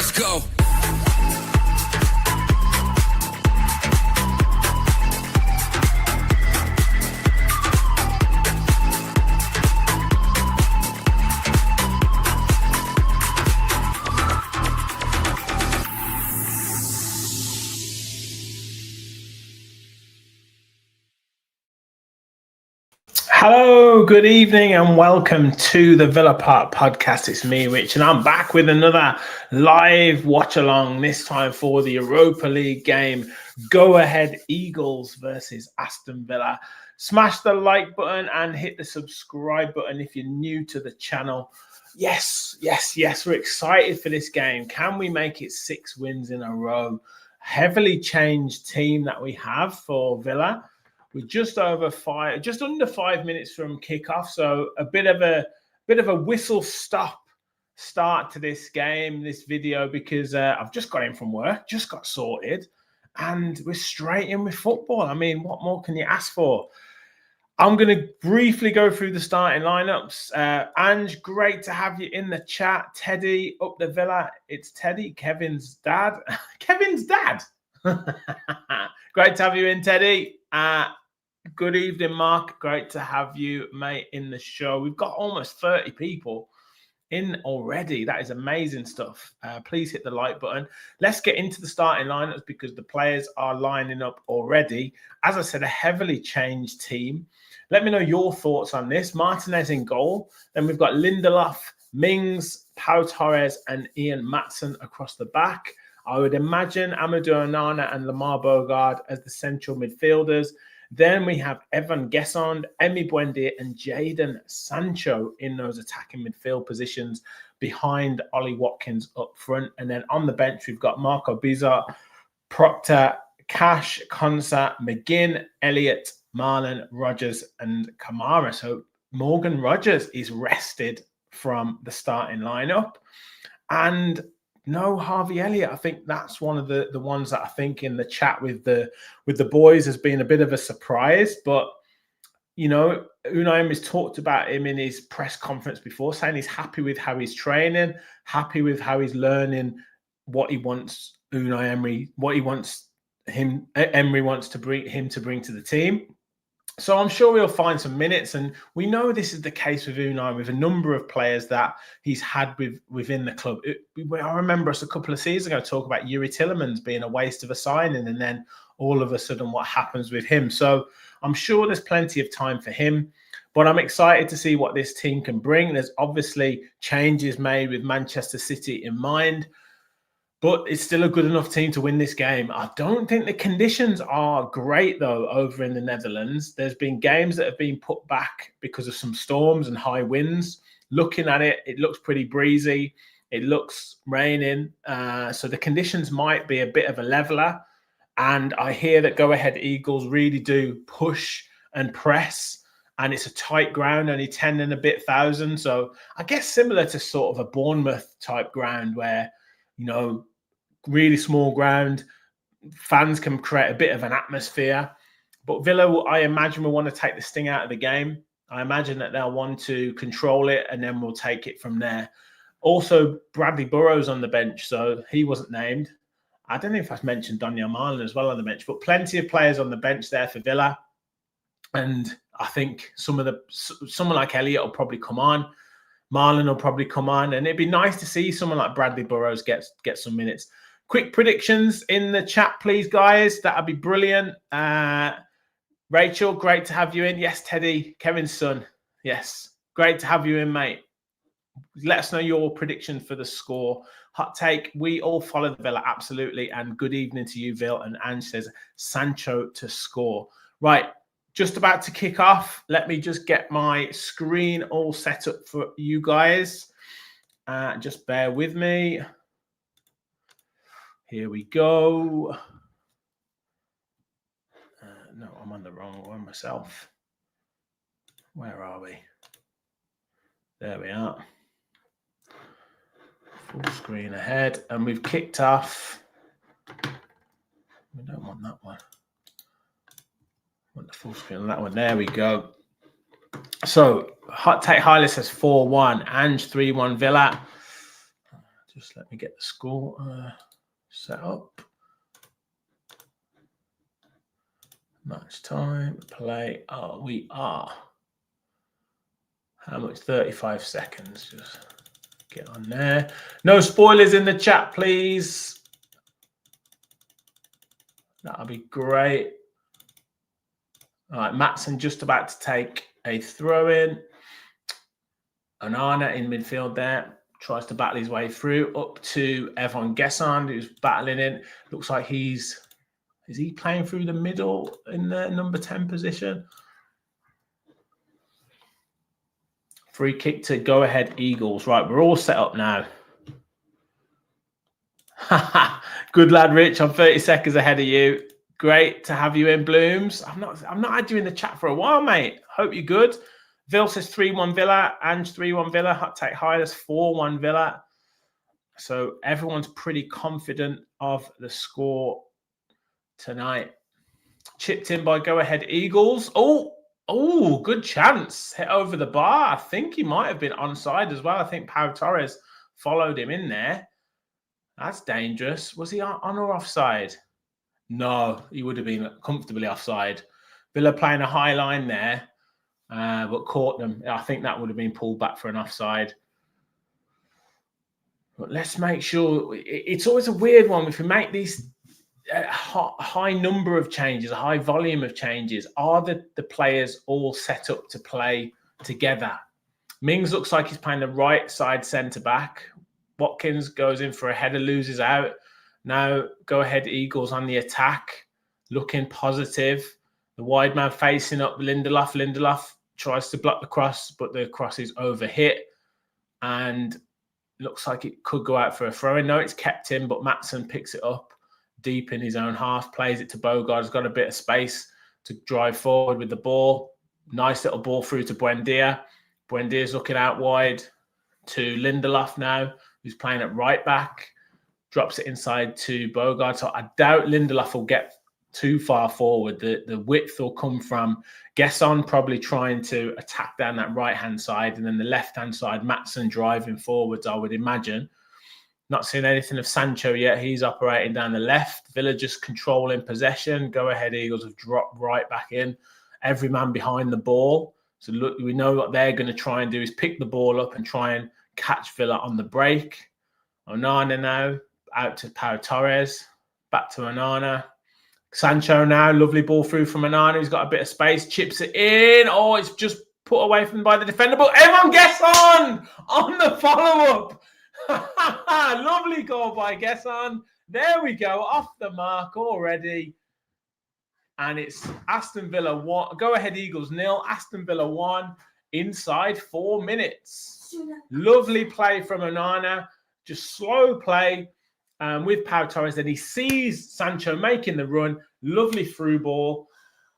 Let's go. Hello, good evening, and welcome to the Villa Park podcast. It's me, Rich, and I'm back with another live watch along, this time for the Europa League game. Go ahead, Eagles versus Aston Villa. Smash the like button and hit the subscribe button if you're new to the channel. Yes, we're excited for this game. Can we make it 6 wins in a row? Heavily changed team that we have for Villa. We're just under 5 minutes from kickoff, so a bit of a whistle stop start to this game, this video, because I've just got in from work, just got sorted, and we're straight in with football. I mean, what more can you ask for? I'm going to briefly go through the starting lineups. Ange, great to have you in the chat. Teddy up the Villa. It's Teddy, Kevin's dad. Kevin's dad. Great to have you in, Teddy. Good evening, Mark. Great to have you, mate, in the show. We've got almost 30 people in already. That is amazing stuff. Please hit the like button. Let's get into the starting lineups because the players are lining up already. As I said, a heavily changed team. Let me know your thoughts on this. Martinez in goal. Then we've got Lindelof, Mings, Pau Torres, and Ian Maatsen across the back. I would imagine Amadou Onana and Lamar Bogard as the central midfielders. Then we have Evan Gesson, Emi Buendia, and Jadon Sancho in those attacking midfield positions behind Ollie Watkins up front. And then on the bench, we've got Marco Bizot, Proctor, Cash, Konsa, McGinn, Elliott, Marlon, Rogers, and Kamara. So Morgan Rogers is rested from the starting lineup. And no Harvey Elliott. I think that's one of the ones that I think in the chat with the boys has been a bit of a surprise. But, you know, Unai Emery's talked about him in his press conference before, saying he's happy with how he's training, happy with how he's learning what he wants Unai Emery, what he wants Emery wants to bring to the team. So I'm sure we'll find some minutes, and we know this is the case with Unai with a number of players that he's had within the club. I remember us a couple of seasons ago talk about Yuri Tillemans being a waste of a signing, and then all of a sudden what happens with him. So I'm sure there's plenty of time for him, but I'm excited to see what this team can bring. There's obviously changes made with Manchester City in mind, but it's still a good enough team to win this game. I don't think the conditions are great, though, over in the Netherlands. There's been games that have been put back because of some storms and high winds. Looking at it, it looks pretty breezy. It looks raining. So the conditions might be a bit of a leveler. And I hear that Go Ahead Eagles really do push and press. And it's a tight ground, only 10 and a bit thousand. So I guess similar to sort of a Bournemouth type ground where, you know, really small ground, fans can create a bit of an atmosphere. But Villa, I imagine, will want to take the sting out of the game. I imagine that they'll want to control it, and then we'll take it from there. Also, Bradley Burrows on the bench, so he wasn't named. I don't know if I've mentioned Daniel Marlon as well on the bench, but plenty of players on the bench there for Villa. And I think someone like Elliott will probably come on. Marlon will probably come on, and it'd be nice to see someone like Bradley Burrows get some minutes. Quick predictions in the chat, please, guys. That'd be brilliant. Rachel, great to have you in. Yes, Teddy, Kevin's son. Yes, great to have you in, mate. Let us know your prediction for the score. Hot take, we all follow the Villa, absolutely. And good evening to you, Vil. And Ange says Sancho to score. Right, just about to kick off. Let me just get my screen all set up for you guys. Just bear with me. Here we go. No, I'm on the wrong one myself. Where are we? There we are. Full screen ahead. And we've kicked off. We don't want that one. I want the full screen on that one. There we go. So, Hot Take Highlight says 4-1. Ange 3-1 Villa. Just let me get the score set up. Match time, play. Oh, we are. How much? 35 seconds. Just get on there. No spoilers in the chat, please. That'll be great. All right, Maatsen just about to take a throw in. Onana in midfield there. Tries to battle his way through up to Evan Gesson, who's battling in. Looks like is he playing through the middle in the number 10 position? Free kick to Go Ahead Eagles. Right, we're all set up now. Good lad, Rich. I'm 30 seconds ahead of you. Great to have you in, Blooms. I've not had you in the chat for a while, mate. Hope you're good. Vil says 3-1 Villa. Ange 3-1 Villa. Hot take high. That's 4-1 Villa. So everyone's pretty confident of the score tonight. Chipped in by Go Ahead Eagles. Oh, good chance. Hit over the bar. I think he might have been onside as well. I think Pau Torres followed him in there. That's dangerous. Was he on or offside? No, he would have been comfortably offside. Villa playing a high line there, but caught them. I think that would have been pulled back for an offside. But let's make sure. It's always a weird one. If we make these high number of changes, a high volume of changes, are the players all set up to play together? Mings looks like he's playing the right side centre-back. Watkins goes in for a header, loses out. Now, Go Ahead Eagles on the attack, looking positive. The wide man facing up Lindelof. Lindelof tries to block the cross, but the cross is overhit. And looks like it could go out for a throw-in. No, it's kept in, but Maatsen picks it up deep in his own half, plays it to Bogard. He's got a bit of space to drive forward with the ball. Nice little ball through to Buendia. Buendia's looking out wide to Lindelof now, who's playing at right back. Drops it inside to Bogard. So I doubt Lindelof will get too far forward. The width will come from Gesson probably trying to attack down that right-hand side, and then the left-hand side, Maatsen driving forwards, I would imagine. Not seeing anything of Sancho yet. He's operating down the left. Villa just controlling possession. Go Ahead Eagles have dropped right back in. Every man behind the ball. So look, we know what they're going to try and do is pick the ball up and try and catch Villa on the break. Onana now out to Pau Torres. Back to Onana. Sancho now. Lovely ball through from Onana. He's got a bit of space. Chips it in. Oh, it's just put away from by the defender. But everyone gets on the follow-up. Lovely goal by Gesson. There we go. Off the mark already. And it's Aston Villa 1. Go Ahead Eagles 0. Aston Villa 1 inside 4 minutes. Lovely play from Onana. Just slow play with Pau Torres. Then he sees Sancho making the run. Lovely through ball.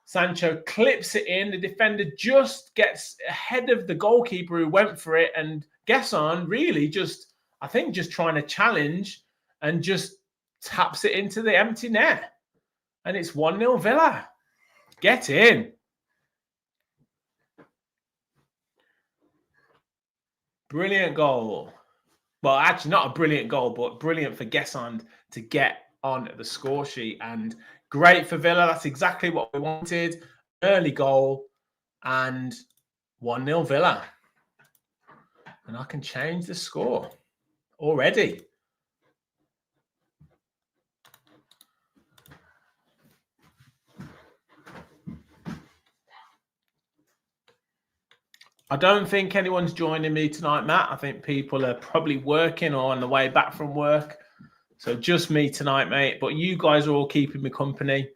Sancho clips it in. The defender just gets ahead of the goalkeeper who went for it. And Gesson really just, I think, just trying to challenge and just taps it into the empty net. And it's 1-0 Villa. Get in. Brilliant goal. Well, actually not a brilliant goal, but brilliant for Gesson to get on the score sheet. And great for Villa. That's exactly what we wanted. Early goal and 1-0 Villa. And I can change the score already. I don't think anyone's joining me tonight, Matt. I think people are probably working or on the way back from work. So just me tonight, mate. But you guys are all keeping me company.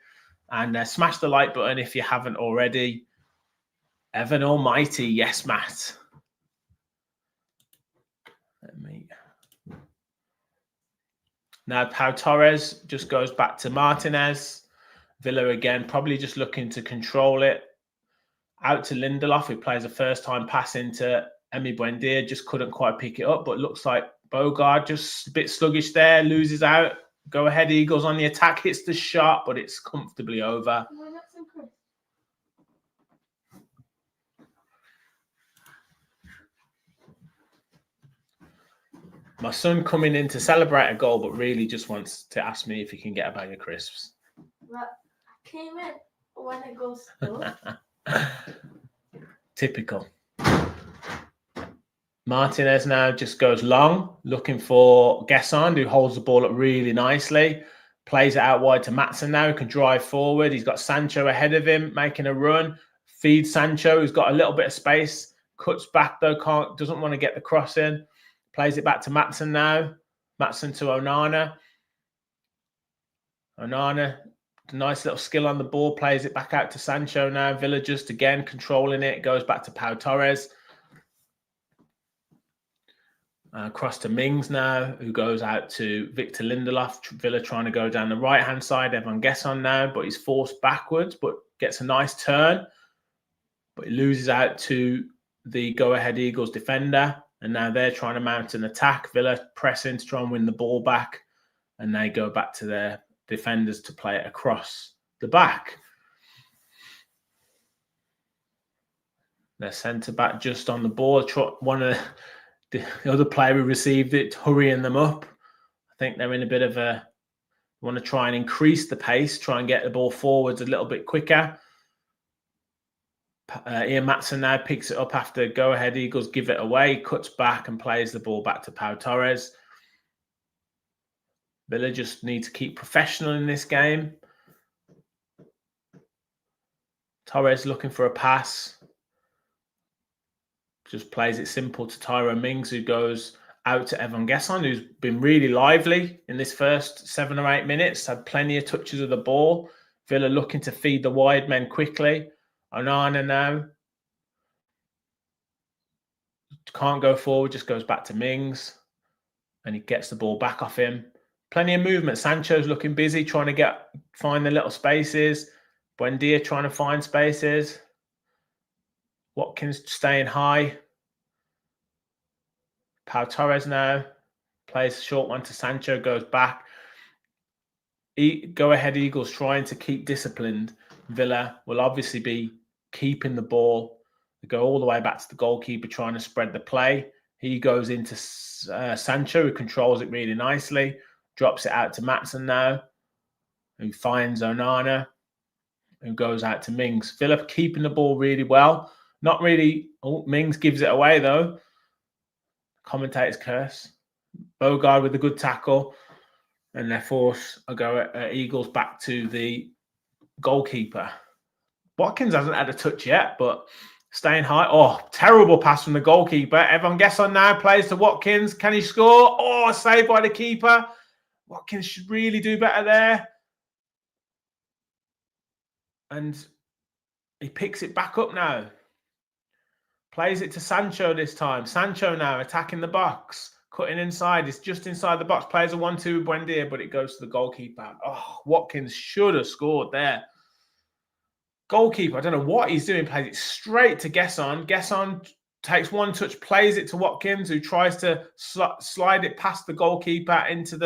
And smash the like button if you haven't already. Evan Almighty. Yes, Matt. Let me... Now, Pau Torres just goes back to Martinez. Villa again, probably just looking to control it. Out to Lindelof, who plays a first-time pass into Emi Buendia. Just couldn't quite pick it up, but looks like Bogard just a bit sluggish there. Loses out. Go Ahead Eagles on the attack. Hits the shot, but it's comfortably over. My son coming in to celebrate a goal, but really just wants to ask me if he can get a bag of crisps. But I came in when it goes slow. Typical. Martinez now just goes long, looking for Gesson, who holds the ball up really nicely. Plays it out wide to Maatsen now, who can drive forward. He's got Sancho ahead of him, making a run. Feeds Sancho, who's got a little bit of space. Cuts back though, doesn't want to get the cross in. Plays it back to Maatsen now. Maatsen to Onana. Onana, nice little skill on the ball. Plays it back out to Sancho now. Villa just again controlling it. Goes back to Pau Torres. Across to Mings now, who goes out to Victor Lindelof. Villa trying to go down the right-hand side. Evan Gesson now, but he's forced backwards, but gets a nice turn. But he loses out to the go-ahead Eagles defender. And now they're trying to mount an attack. Villa pressing to try and win the ball back. And they go back to their defenders to play it across the back. Their centre-back just on the ball. One of the other player who received it, hurrying them up. I think they're in a bit of a, want to try and increase the pace, try and get the ball forwards a little bit quicker. Ian Maatsen now picks it up after go-ahead Eagles give it away, cuts back and plays the ball back to Pau Torres. Villa just need to keep professional in this game. Torres looking for a pass. Just plays it simple to Tyrone Mings, who goes out to Evan Gesson, who's been really lively in this first 7 or 8 minutes. Had plenty of touches of the ball. Villa looking to feed the wide men quickly. Onana now. Can't go forward, just goes back to Mings. And he gets the ball back off him. Plenty of movement. Sancho's looking busy, trying to find the little spaces. Buendia trying to find spaces. Watkins staying high. Pau Torres now plays a short one to Sancho, goes back. Go ahead Eagles trying to keep disciplined. Villa will obviously be keeping the ball. They go all the way back to the goalkeeper trying to spread the play. He goes into Sancho, who controls it really nicely. Drops it out to Maatsen now, who finds Onana, who goes out to Mings. Villa keeping the ball really well. Not really. Oh, Mings gives it away, though. Commentator's curse. Bogard with a good tackle. And they force a go at Eagles back to the goalkeeper. Watkins hasn't had a touch yet, but staying high. Oh, terrible pass from the goalkeeper. Evan Gesson now plays to Watkins. Can he score? Oh, saved by the keeper. Watkins should really do better there. And he picks it back up now. Plays it to Sancho this time. Sancho now attacking the box. Cutting inside. It's just inside the box. Plays a 1-2 with Buendia, but it goes to the goalkeeper. Oh, Watkins should have scored there. Goalkeeper, I don't know what he's doing. Plays it straight to Gesson. Gesson takes one touch, plays it to Watkins, who tries to slide it past the goalkeeper back into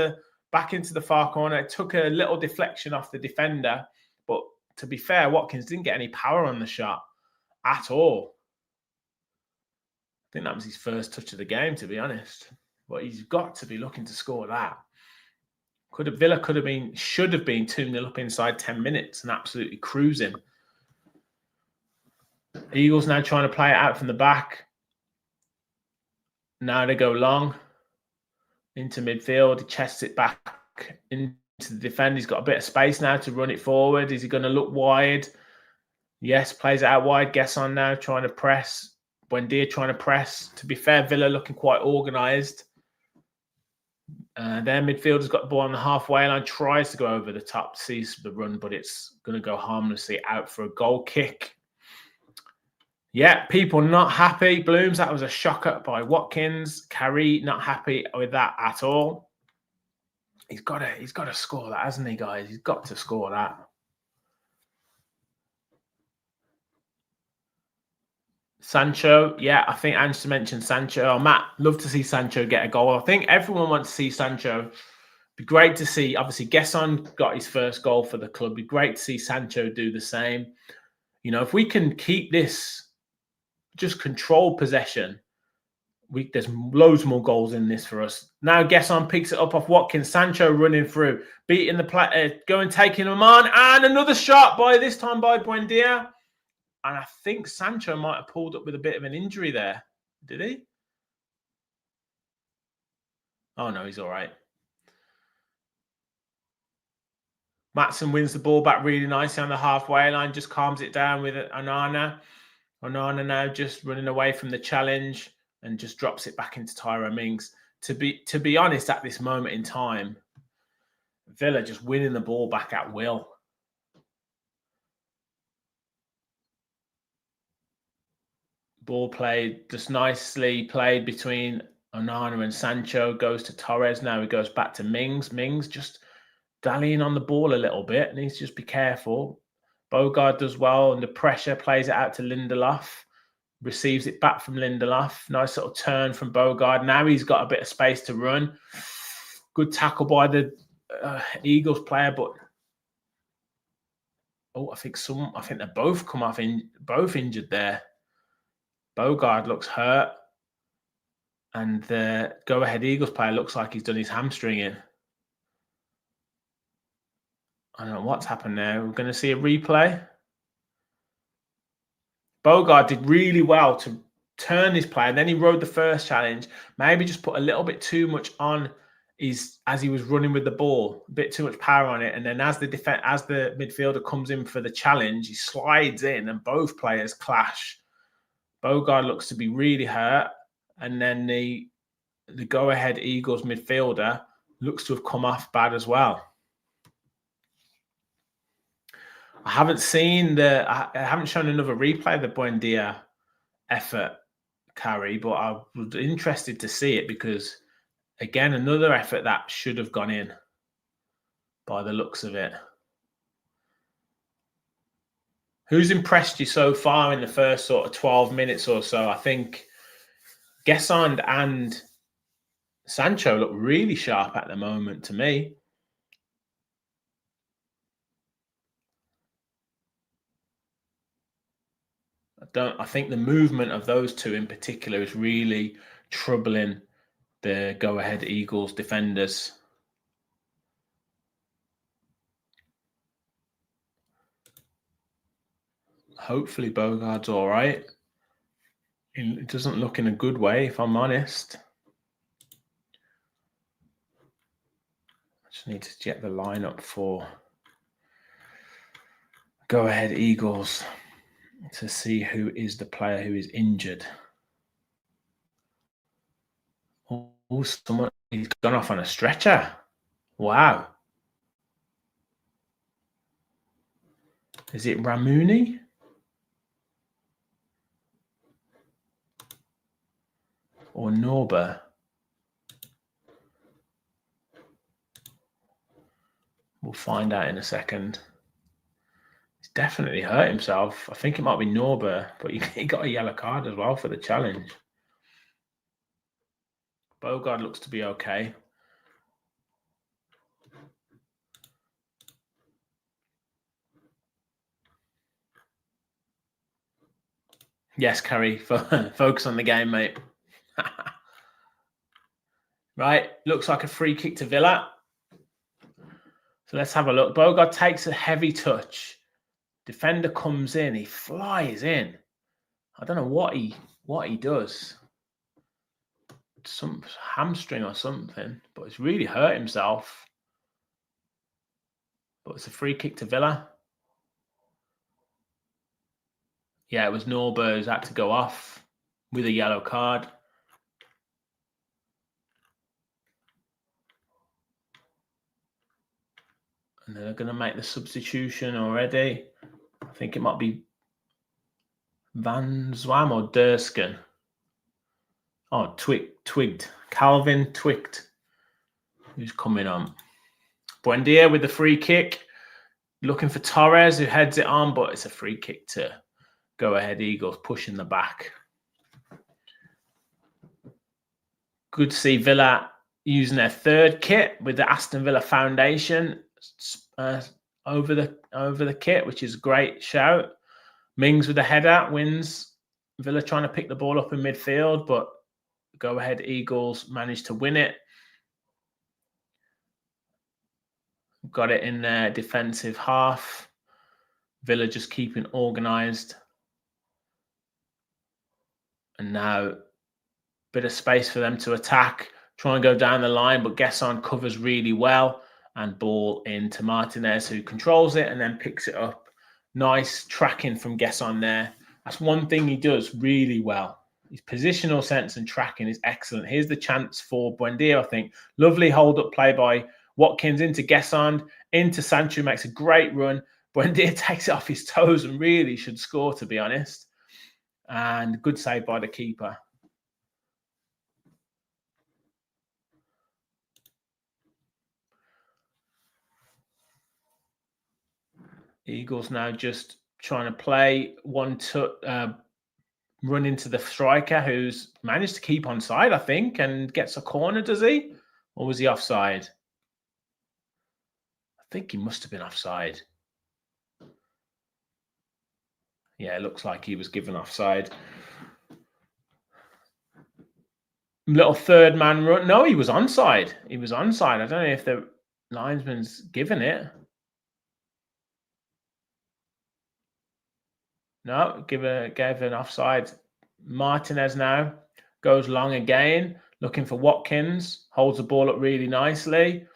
the far corner. It took a little deflection off the defender. But to be fair, Watkins didn't get any power on the shot at all. I think that was his first touch of the game, to be honest. But he's got to be looking to score that. Villa should have been 2-0 up inside 10 minutes and absolutely cruising. Eagles now trying to play it out from the back. Now they go long into midfield. He chests it back into the defender. He's got a bit of space now to run it forward. Is he going to look wide? Yes, plays it out wide. Gesson now trying to press. Buendia trying to press. To be fair, Villa looking quite organised. Their midfielder's got the ball on the halfway line. Tries to go over the top, sees the run, but it's going to go harmlessly out for a goal kick. Yeah, people not happy. Blooms, that was a shocker by Watkins. Carey not happy with that at all. He's got to score that, hasn't he, guys? He's got to score that. Sancho, yeah, I think Ange mentioned Sancho. Oh, Matt, love to see Sancho get a goal. I think everyone wants to see Sancho. Be great to see. Obviously, Gesson got his first goal for the club. Be great to see Sancho do the same. You know, if we can keep this, just control possession, There's loads more goals in this for us. Now Gesson picks it up off Watkins. Sancho running through, beating the going, taking him on, and another shot this time by Buendia. And I think Sancho might have pulled up with a bit of an injury there. Did he? Oh no, he's all right. Matson wins the ball back really nicely on the halfway line, just calms it down with Onana. Onana now just running away from the challenge and just drops it back into Tyrone Mings. To be honest, at this moment in time, Villa just winning the ball back at will. Ball played just nicely played between Onana and Sancho. Goes to Torres. Now he goes back to Mings. Mings just dallying on the ball a little bit. Needs to just be careful. Bogard does well under pressure. Plays it out to Lindelof. Receives it back from Lindelof. Nice little turn from Bogard. Now he's got a bit of space to run. Good tackle by the Eagles player, but I think they both come off both injured there. Bogard looks hurt, and the go-ahead Eagles player looks like he's done his hamstring in. I don't know what's happened there. We're going to see a replay. Bogard did really well to turn this play, and then he rode the first challenge. Maybe just put a little bit too much on as he was running with the ball, a bit too much power on it. And then as the midfielder comes in for the challenge, he slides in, and both players clash. Bogard looks to be really hurt, and then the go-ahead Eagles midfielder looks to have come off bad as well. I haven't shown another replay of the Buendia effort carry, but I was interested to see it because, again, another effort that should have gone in by the looks of it. Who's impressed you so far in the first sort of 12 minutes or so? I think Gesson and Sancho look really sharp at the moment to me. I think the movement of those two in particular is really troubling the go-ahead Eagles defenders. Hopefully Bogard's all right. It doesn't look in a good way, if I'm honest. I just need to get the lineup for go-ahead Eagles to see who is the player who is injured. Oh, he's gone off on a stretcher. Wow. Is it Ramuni? Or Norber? We'll find out in a second. He's definitely hurt himself. I think it might be Norber, but he got a yellow card as well for the challenge. Bogard looks to be okay. Yes, Curry, focus on the game, mate. Right, looks like a free kick to Villa. So let's have a look. Bogard takes a heavy touch. Defender comes in. He flies in. I don't know what he does. Some hamstring or something, but he's really hurt himself. But it's a free kick to Villa. Yeah, it was Norber who's had to go off with a yellow card. And they're going to make the substitution already. I think it might be Van Zwam or Dursken. Oh, Twigged. Calvin Twigged, who's coming on. Buendia with the free kick. Looking for Torres, who heads it on, but it's a free kick to go-ahead Eagles, pushing the back. Good to see Villa using their third kit with the Aston Villa Foundation over the kit, which is a great shout. Mings with the header wins. Villa trying to pick the ball up in midfield, but Go Ahead Eagles managed to win it. Got it in their defensive half. Villa just keeping organised. And now bit of space for them to attack, try and go down the line, but Gesson covers really well and ball into Martinez, who controls it and then picks it up. Nice tracking from Gesson there. That's one thing he does really well. His positional sense and tracking is excellent. Here's the chance for Buendia, I think. Lovely hold-up play by Watkins into Gesson, into Sancho, makes a great run. Buendia takes it off his toes and really should score, to be honest. And good save by the keeper. Eagles now just trying to play run into the striker, who's managed to keep onside, I think, and gets a corner, does he? Or was he offside? I think he must have been offside. Yeah, it looks like he was given offside. Little third man run. No, he was onside. He was onside. I don't know if the linesman's given it. No, gave an offside. Martinez now goes long again, looking for Watkins, holds the ball up really nicely.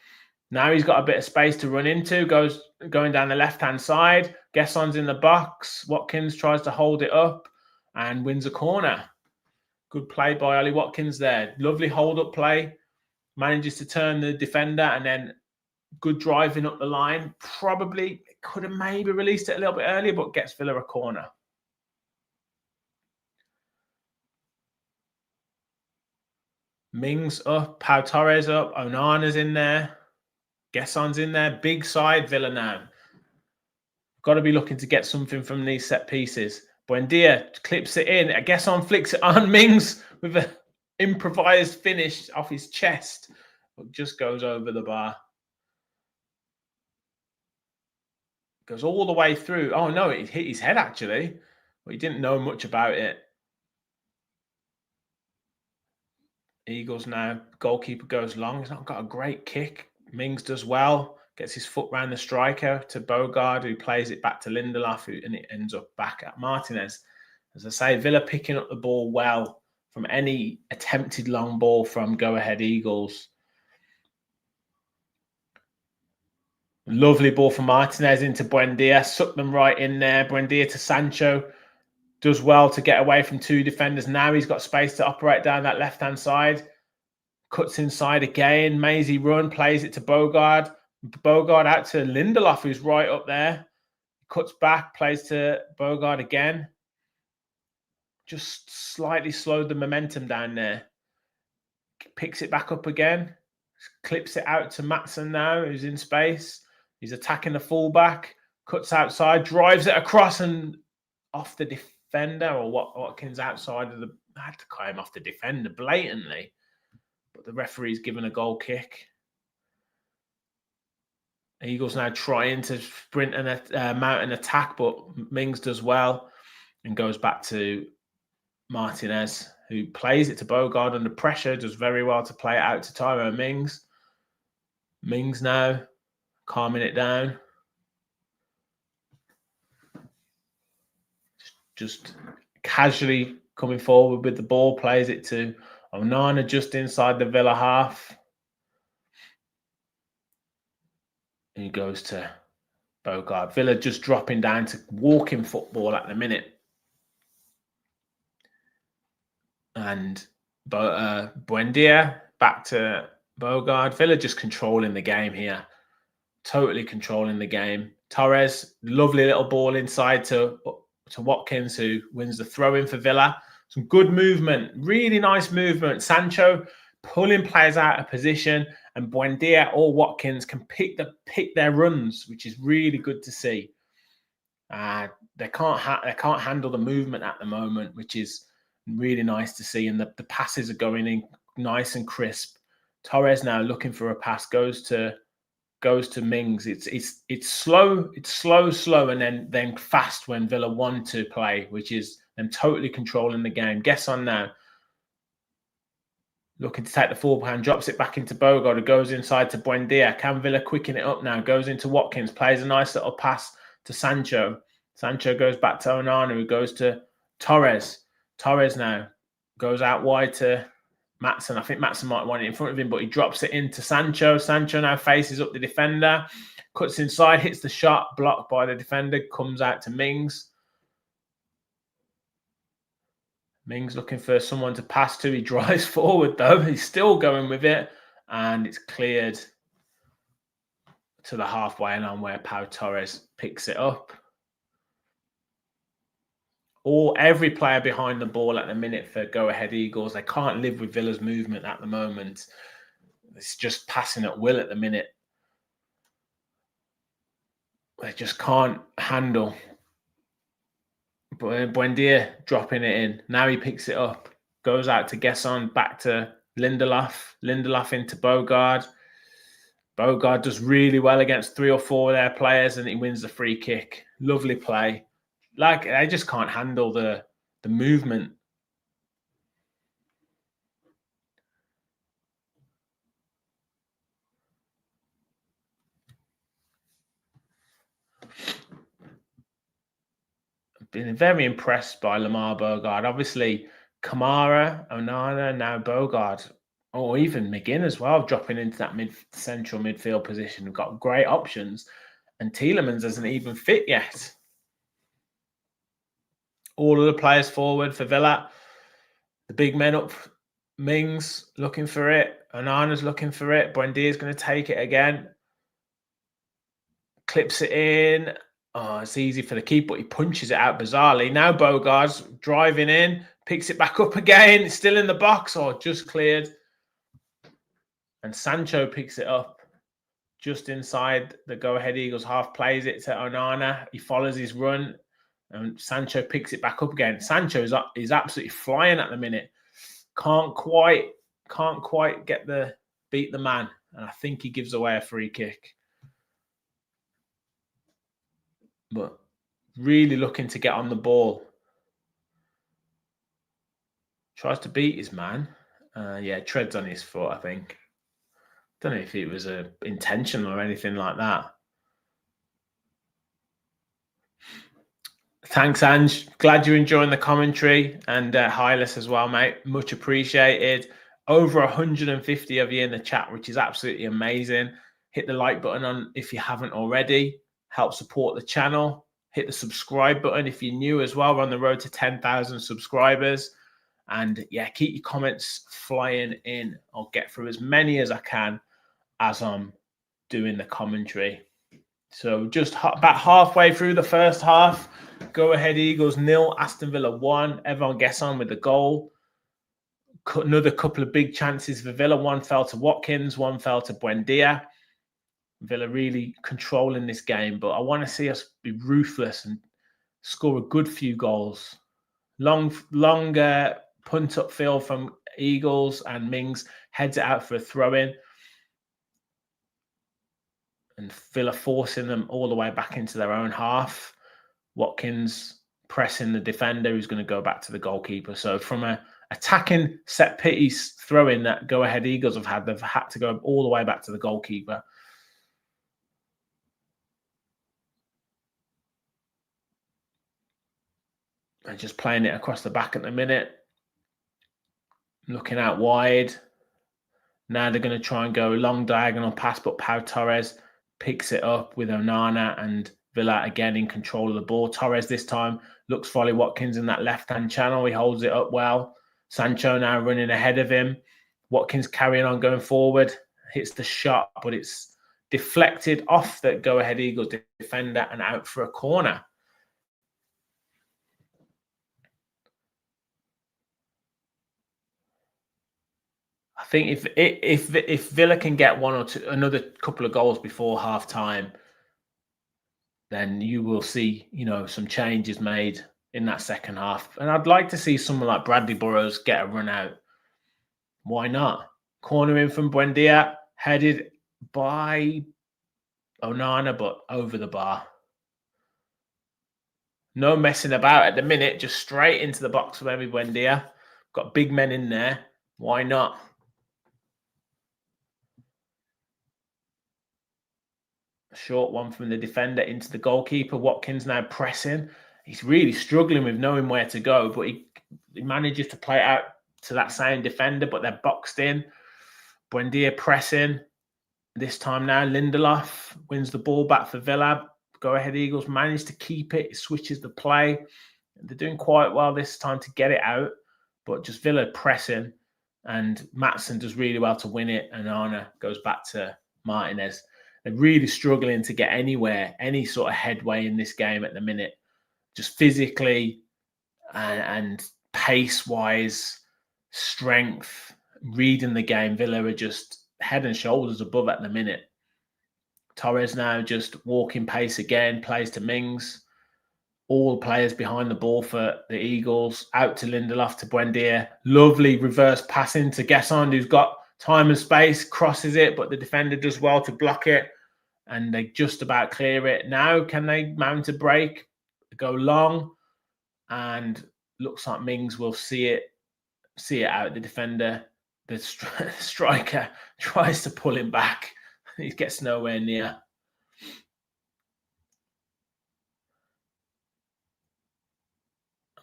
Now he's got a bit of space to run into, going down the left-hand side. Gesson's in the box. Watkins tries to hold it up and wins a corner. Good play by Ollie Watkins there. Lovely hold-up play. Manages to turn the defender and then good driving up the line. Probably could have maybe released it a little bit earlier, but gets Villa a corner. Mings up, Pau Torres up, Onana's in there, Gesson's in there. Big side Villa now. Got to be looking to get something from these set pieces. Buendia clips it in. Gesson flicks it on. Mings with an improvised finish off his chest, but just goes over the bar. Goes all the way through. Oh no, it hit his head actually, but he didn't know much about it. Eagles now. Goalkeeper goes long. He's not got a great kick. Mings does well. Gets his foot round the striker to Bogard, who plays it back to Lindelof, and it ends up back at Martinez. As I say, Villa picking up the ball well from any attempted long ball from Go Ahead Eagles. Lovely ball from Martinez into Buendia. Sucked them right in there. Buendia to Sancho. Does well to get away from two defenders. Now he's got space to operate down that left-hand side. Cuts inside again. Mazy run. Plays it to Bogard. Bogard out to Lindelof, who's right up there. Cuts back. Plays to Bogard again. Just slightly slowed the momentum down there. Picks it back up again. Clips it out to Maatsen now, who's in space. He's attacking the fullback. Cuts outside. Drives it across and off the defender, or Watkins outside of the... I had to climb off the defender blatantly. But the referee's given a goal kick. Eagles now trying to sprint and mount an attack, but Mings does well and goes back to Martinez, who plays it to Bogard under pressure, does very well to play it out to Tyrone Mings. Mings now calming it down. Just casually coming forward with the ball, plays it to Onana just inside the Villa half. And he goes to Bogard. Villa just dropping down to walking football at the minute. And Buendia back to Bogard. Villa just controlling the game here. Totally controlling the game. Torres, lovely little ball inside to Watkins, who wins the throw-in for Villa. Some good movement. Really nice movement. Sancho pulling players out of position, and Buendia or Watkins can pick their runs, which is really good to see. They can't handle the movement at the moment, which is really nice to see. And the passes are going in nice and crisp. Torres now looking for a pass, goes to Mings. It's slow, and then fast when Villa want to play, which is them totally controlling the game. Gesson now Looking to take the forehand, drops it back into Bogard, who goes inside to Buendia. Can Villa quicken it up now? Goes into Watkins, plays a nice little pass to Sancho. Sancho goes back to Onana, who goes to Torres. Torres now goes out wide to Maatsen. I think Maatsen might want it in front of him, but he drops it into Sancho. Sancho now faces up the defender, cuts inside, hits the shot, blocked by the defender, comes out to Mings. Mings looking for someone to pass to. He drives forward, though. He's still going with it, and it's cleared to the halfway line where Pau Torres picks it up. Every player behind the ball at the minute for Go Ahead Eagles. They can't live with Villa's movement at the moment. It's just passing at will at the minute. They just can't handle. Buendia dropping it in. Now he picks it up. Goes out to Gesson, back to Lindelof. Lindelof into Bogard. Bogard does really well against 3 or 4 of their players, and he wins the free kick. Lovely play. Like, they just can't handle the movement. I've been very impressed by Lamar Bogard. Obviously, Kamara, Onana, now Bogard, or even McGinn as well, dropping into that central midfield position. We've got great options, and Tielemans isn't even fit yet. All of the players forward for Villa. The big men up. Mings looking for it. Onana's looking for it. Buendia's going to take it again. Clips it in. Oh, it's easy for the keeper, but he punches it out bizarrely. Now Bogard's driving in, picks it back up again. It's still in the box, or just cleared. And Sancho picks it up just inside the Go Ahead Eagles half, plays it to Onana. He follows his run, and Sancho picks it back up again. Sancho is absolutely flying at the minute. Can't quite beat the man, and I think he gives away a free kick. But really looking to get on the ball. Tries to beat his man. Treads on his foot, I think. Don't know if it was intentional or anything like that. Thanks, Ange. Glad you're enjoying the commentary, and Hylas as well, mate. Much appreciated. Over 150 of you in the chat, which is absolutely amazing. Hit the like button on if you haven't already. Help support the channel. Hit the subscribe button if you're new as well. We're on the road to 10,000 subscribers. And yeah, keep your comments flying in. I'll get through as many as I can as I'm doing the commentary. So just about halfway through the first half. Go Ahead Eagles 0, Aston Villa 1. Everyone gets on with the goal. Another couple of big chances for Villa. One fell to Watkins, one fell to Buendia. Villa really controlling this game, but I want to see us be ruthless and score a good few goals. Longer punt upfield from Eagles, and Mings heads it out for a throw-in. And Villa forcing them all the way back into their own half. Watkins pressing the defender, who's going to go back to the goalkeeper. So from a attacking set piece throw-in that Go Ahead Eagles have had, they've had to go all the way back to the goalkeeper. And just playing it across the back at the minute. Looking out wide. Now they're going to try and go long diagonal pass, but Pau Torres picks it up with Onana, and Villa again in control of the ball. Torres this time looks for Ollie Watkins in that left-hand channel. He holds it up well. Sancho now running ahead of him. Watkins carrying on going forward. Hits the shot, but it's deflected off the Go Ahead Eagles defender and out for a corner. I think if Villa can get one or two, another couple of goals before half time, then you will see, some changes made in that second half. And I'd like to see someone like Bradley Burrows get a run out. Why not? Corner in from Buendia, headed by Onana, but over the bar. No messing about at the minute, just straight into the box for Emi Buendia. Got big men in there. Why not? A short one from the defender into the goalkeeper. Watkins now pressing. He's really struggling with knowing where to go, but he manages to play it out to that same defender, but they're boxed in. Buendia pressing. This time now, Lindelof wins the ball back for Villa. Go Ahead Eagles manage to keep it. It switches the play. They're doing quite well this time to get it out, but just Villa pressing, and Maatsen does really well to win it, and Arna goes back to Martinez. They're really struggling to get anywhere, any sort of headway in this game at the minute. Just physically and pace-wise, strength, reading the game, Villa are just head and shoulders above at the minute. Torres now just walking pace again, plays to Mings. All players behind the ball for the Eagles. Out to Lindelof, to Buendia. Lovely reverse passing to Gesson, who's got time and space, crosses it, but the defender does well to block it, and they just about clear it. Now, can they mount a break? Go long, and looks like Mings will see it out. The defender, the striker, tries to pull him back. He gets nowhere near.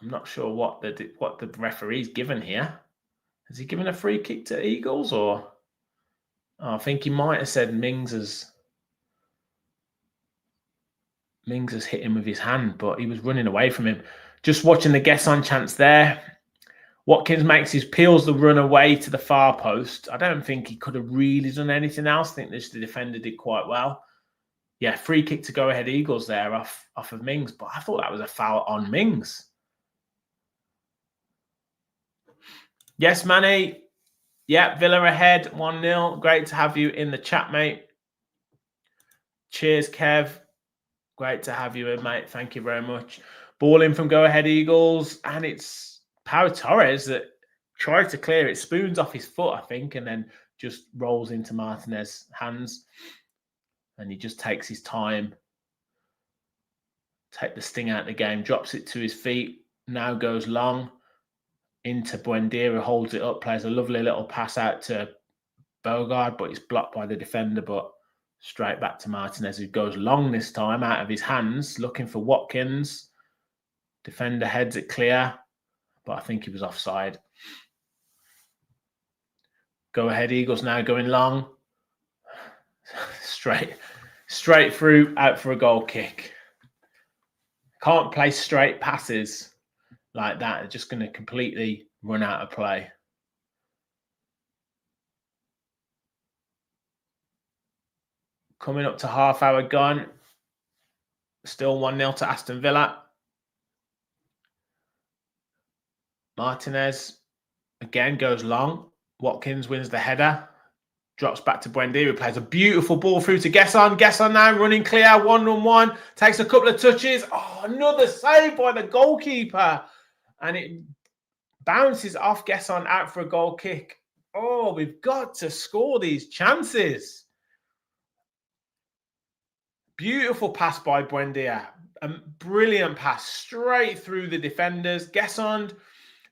I'm not sure what the referee's given here. Has he given a free kick to Eagles, or I think he might have said Mings has hit him with his hand, but he was running away from him. Just watching the Gesson chance there. Watkins peels the run away to the far post. I don't think he could have really done anything else. I think the defender did quite well. Yeah, free kick to Go Ahead Eagles there off of Mings, but I thought that was a foul on Mings. Yes, Manny. Yeah, Villa ahead, 1-0. Great to have you in the chat, mate. Cheers, Kev. Great to have you in, mate. Thank you very much. Ball in from Go Ahead Eagles, and it's Pau Torres that tries to clear it, spoons off his foot, I think, and then just rolls into Martinez's hands. And he just takes his time, take the sting out of the game, drops it to his feet, now goes long into Buendia, who holds it up, plays a lovely little pass out to Bogard, but it's blocked by the defender, but straight back to Martinez, who goes long this time out of his hands, looking for Watkins. Defender heads it clear, but I think he was offside. Go Ahead Eagles now going long. Straight through, out for a goal kick. Can't play straight passes like that. They're just going to completely run out of play. Coming up to half hour gone. Still 1-0 to Aston Villa. Martinez again goes long. Watkins wins the header. Drops back to Buendia, who plays a beautiful ball through to Gesson. Gesson now running clear, 1-on-1. Takes a couple of touches. Oh, another save by the goalkeeper. And it bounces off Gesson out for a goal kick. Oh, we've got to score these chances. Beautiful pass by Buendia. A brilliant pass straight through the defenders. Gesson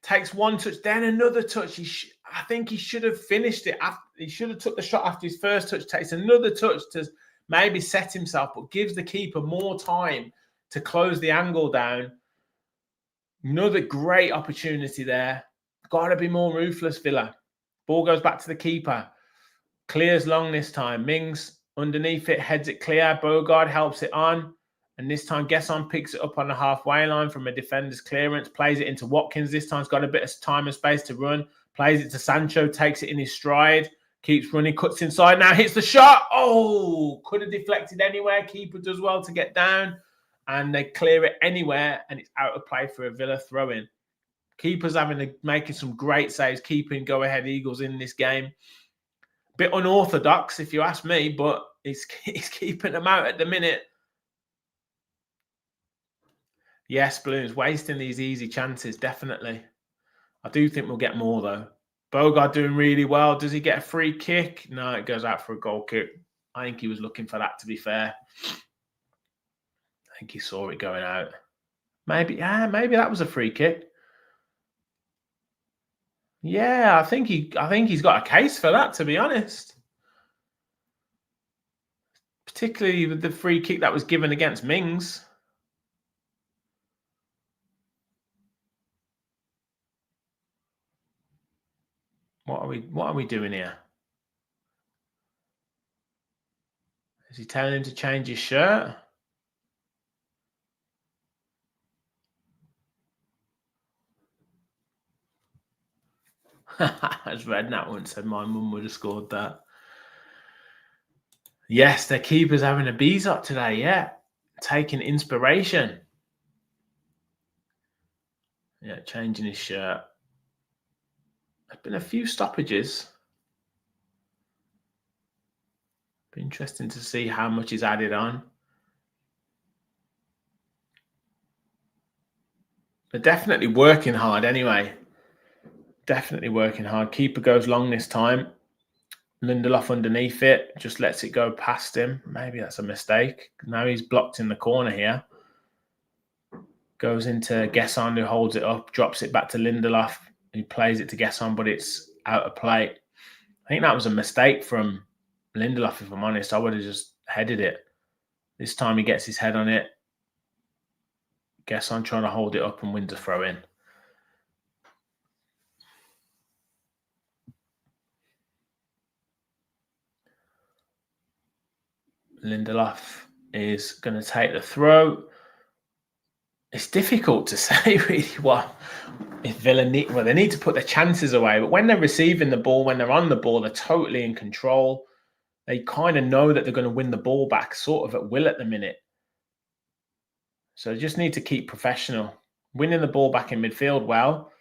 takes one touch, then another touch. I think he should have finished it. He should have took the shot after his first touch. Takes another touch to maybe set himself, but gives the keeper more time to close the angle down. Another great opportunity there. Got to be more ruthless, Villa. Ball goes back to the keeper. Clears long this time. Mings underneath it, heads it clear. Bogard helps it on. And this time, Gesson picks it up on the halfway line from a defender's clearance, plays it into Watkins. This time, he's got a bit of time and space to run. Plays it to Sancho, takes it in his stride, keeps running, cuts inside, now hits the shot. Oh, could have deflected anywhere. Keeper does well to get down, and they clear it anywhere, and it's out of play for a Villa throw-in. Keeper's making some great saves, keeping Go Ahead Eagles in this game. Bit unorthodox, if you ask me, but he's keeping them out at the minute. Yes, Balloons, wasting these easy chances, definitely. I do think we'll get more, though. Bogard doing really well. Does he get a free kick? No, it goes out for a goal kick. I think he was looking for that, to be fair. I think he saw it going out. Maybe that was a free kick. Yeah, I think he's got a case for that, to be honest. particularly with the free kick that was given against Mings. What are we doing here? Is he telling him to change his shirt? I just read that one, said my mum would have scored that. Yes, their keeper's having a bees up today, yeah. Taking inspiration. Yeah, changing his shirt. There's been a few stoppages. Be interesting to see how much is added on. They're definitely working hard anyway. Definitely working hard. Keeper goes long this time. Lindelof underneath it, just lets it go past him. Maybe that's a mistake. Now he's blocked in the corner here. Goes into Gesson, who holds it up, drops it back to Lindelof, who plays it to Gesson, but it's out of play. I think that was a mistake from Lindelof, if I'm honest. I would have just headed it. This time he gets his head on it. Gesson trying to hold it up and wins a throw in. Lindelof is going to take the throw. It's difficult to say really what if Villa need. Well, they need to put their chances away, but when they're receiving the ball, when they're on the ball, they're totally in control. They kind of know that they're going to win the ball back sort of at will at the minute. So they just need to keep professional. Winning the ball back in midfield well.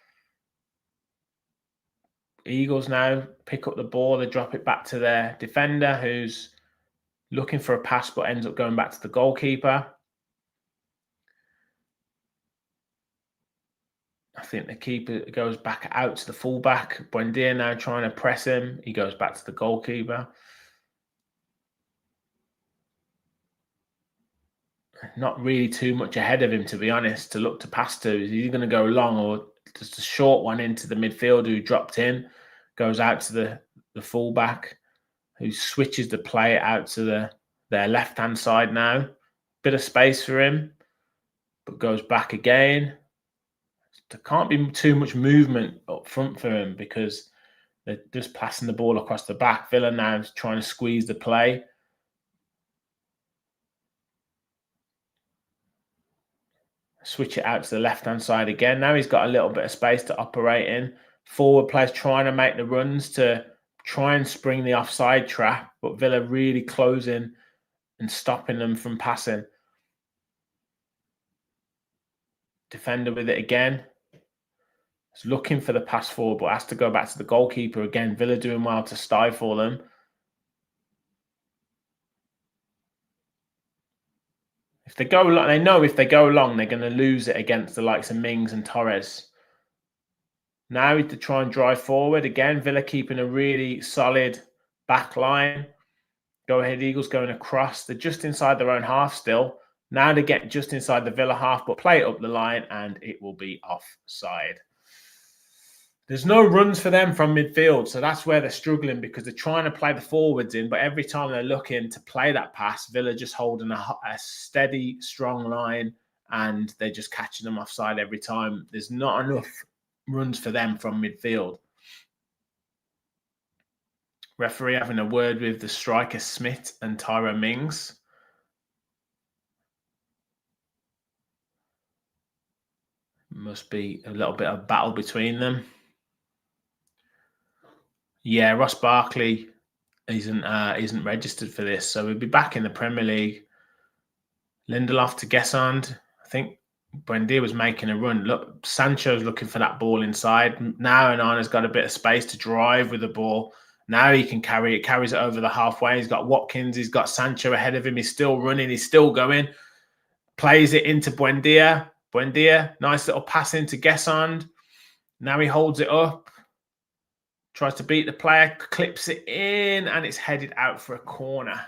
Eagles now pick up the ball. They drop it back to their defender who's looking for a pass but ends up going back to the goalkeeper. I think the keeper goes back out to the fullback. Buendia now trying to press him. He goes back to the goalkeeper. Not really too much ahead of him, to be honest, to look to pass to. Is he going to go long or just a short one into the midfielder who dropped in? Goes out to the fullback who switches the play out to their left-hand side now. Bit of space for him, but goes back again. There can't be too much movement up front for him because they're just passing the ball across the back. Villa now is trying to squeeze the play. Switch it out to the left-hand side again. Now he's got a little bit of space to operate in. Forward players trying to make the runs to try and spring the offside trap, but Villa really closing and stopping them from passing. Defender with it again. He's looking for the pass forward, but has to go back to the goalkeeper again. Villa doing well to stifle them. If they go long, they know if they go long, they're going to lose it against the likes of Mings and Torres. Now to try and drive forward. Again, Villa keeping a really solid back line. Go ahead, Eagles going across. They're just inside their own half still. Now they get just inside the Villa half, but play it up the line and it will be offside. There's no runs for them from midfield, so that's where they're struggling because they're trying to play the forwards in, but every time they're looking to play that pass, Villa just holding a steady, strong line, and they're just catching them offside every time. There's not enough runs for them from midfield. Referee having a word with the striker Smith and Tyrone Mings. Must be a little bit of battle between them. Yeah, Ross Barkley isn't registered for this, so we'll be back in the Premier League. Lindelof to Gesson. I think Buendia was making a run. Look, Sancho's looking for that ball inside. Now Onana's got a bit of space to drive with the ball. Now he can carry it, carries it over the halfway. He's got Watkins, he's got Sancho ahead of him. He's still running, he's still going. Plays it into Buendia. Buendia, nice little pass into Gesson. Now he holds it up. Tries to beat the player, clips it in, and it's headed out for a corner.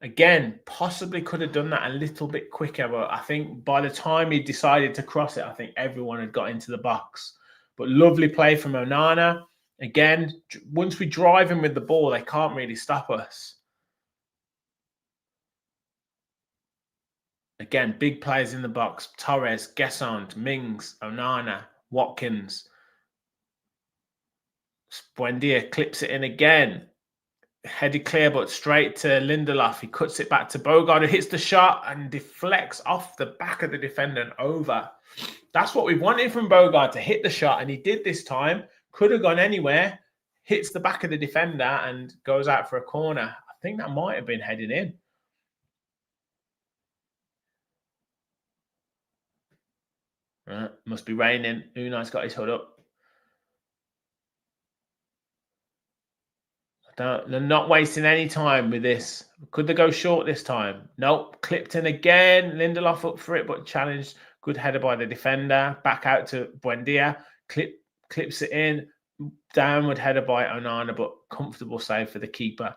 Again, possibly could have done that a little bit quicker, but I think by the time he decided to cross it, I think everyone had got into the box. But lovely play from Onana. Again, once we drive him with the ball, they can't really stop us. Again, big players in the box. Torres, Gesson, Mings, Onana, Watkins. Buendia clips it in again. Headed clear, but straight to Lindelof. He cuts it back to Bogard, who hits the shot and deflects off the back of the defender and over. That's what we wanted from Bogard, to hit the shot, and he did this time. Could have gone anywhere. Hits the back of the defender and goes out for a corner. I think that might have been headed in. Must be raining. Unai's got his hood up. They're not wasting any time with this. Could they go short this time? Nope. Clipped in again. Lindelof up for it, but challenged. Good header by the defender. Back out to Buendia. Clips it in. Downward header by Onana, but comfortable save for the keeper.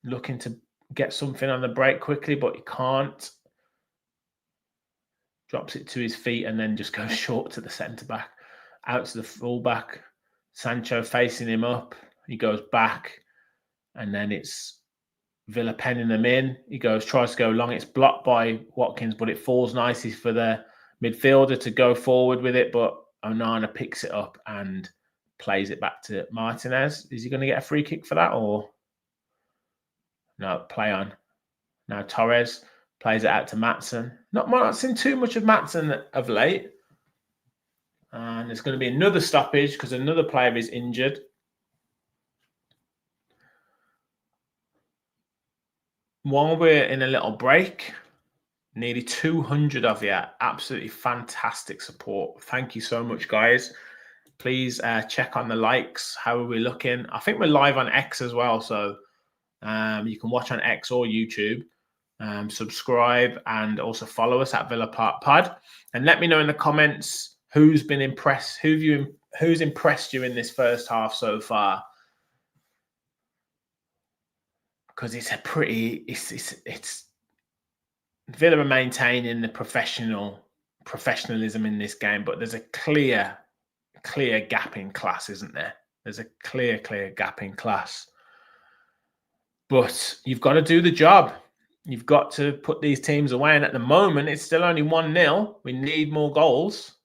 Looking to get something on the break quickly, but he can't. Drops it to his feet and then just goes short to the centre-back. Out to the full-back. Sancho facing him up. He goes back, and then it's Villa penning them in. He tries to go long. It's blocked by Watkins, but it falls nicely for the midfielder to go forward with it. But Onana picks it up and plays it back to Martinez. Is he going to get a free kick for that, or no? Play on. Now Torres plays it out to Maatsen. Not seen too much of Maatsen of late. And there's going to be another stoppage because another player is injured. While we're in a little break, nearly 200 of you. Absolutely fantastic support. Thank you so much, guys. Please check on the likes. How are we looking? I think we're live on X as well. So you can watch on X or YouTube. Subscribe and also follow us at Villa Park Pod. And let me know in the comments who's been impressed. Who's impressed you in this first half so far? Because it's Villa are maintaining the professionalism in this game, but there's a clear gap in class, isn't there? There's a clear gap in class. But you've got to do the job. You've got to put these teams away. And at the moment, it's still only 1-0. We need more goals.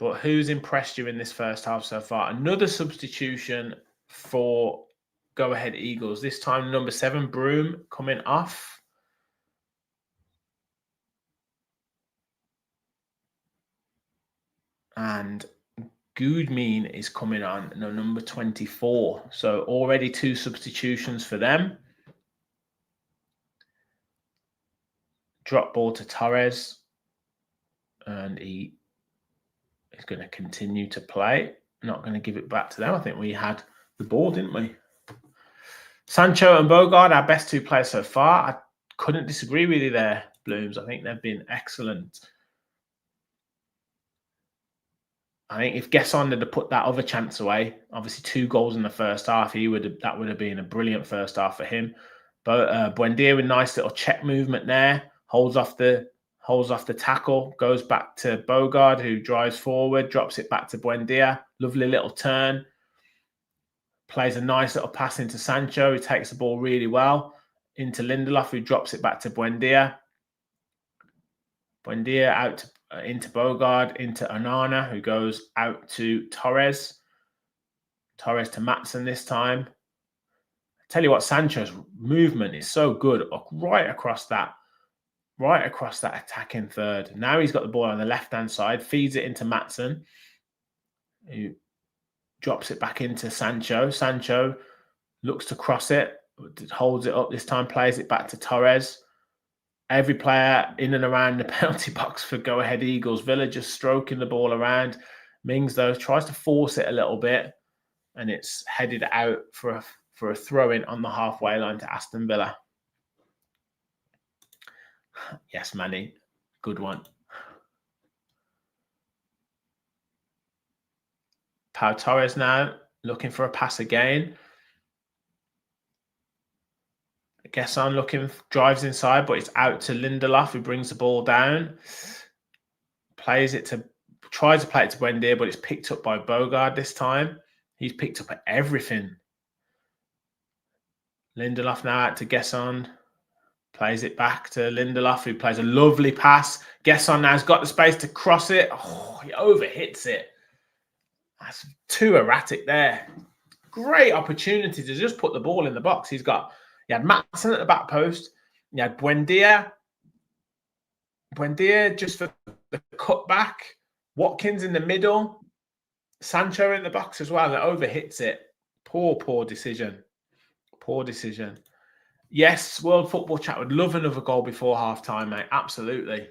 But who's impressed you in this first half so far? Another substitution for Go Ahead Eagles. This time, number 7, Broom, coming off. And Goodmean is coming on, number 24. So already 2 substitutions for them. Drop ball to Torres. And he is going to continue to play. Not going to give it back to them. I think we had the ball, didn't we? Sancho and Bogard, our best 2 players so far. I couldn't disagree with you there, Blooms. I think they've been excellent. I think if Gesson had put that other chance away, obviously 2 goals in the first half, that would have been a brilliant first half for him. But Buendia with nice little check movement there, holds off the tackle, goes back to Bogard, who drives forward, drops it back to Buendia. Lovely little turn. Plays a nice little pass into Sancho, who takes the ball really well. Into Lindelof, who drops it back to Buendia. Buendia out into Bogard, into Onana, who goes out to Torres. Torres to Maatsen this time. I tell you what, Sancho's movement is so good right across that attacking third. Now he's got the ball on the left-hand side, feeds it into Maatsen, who drops it back into Sancho. Sancho looks to cross it, holds it up this time, plays it back to Torres. Every player in and around the penalty box for Go Ahead Eagles. Villa just stroking the ball around. Mings, though, tries to force it a little bit, and it's headed out for a throw-in on the halfway line to Aston Villa. Yes, Manny. Good one. Pau Torres now looking for a pass again. Gesson drives inside, but it's out to Lindelof, who brings the ball down. Tries to play it to Buendia, but it's picked up by Bogard this time. He's picked up everything. Lindelof now out to Gesson. Plays it back to Lindelof, who plays a lovely pass. Gesson now's got the space to cross it. Oh, he overhits it. That's too erratic there. Great opportunity to just put the ball in the box. He had Matson at the back post. He had Buendia just for the cutback. Watkins in the middle. Sancho in the box as well. And it overhits it. Poor decision. Poor decision. Yes, World Football Chat would love another goal before half-time, mate. Absolutely.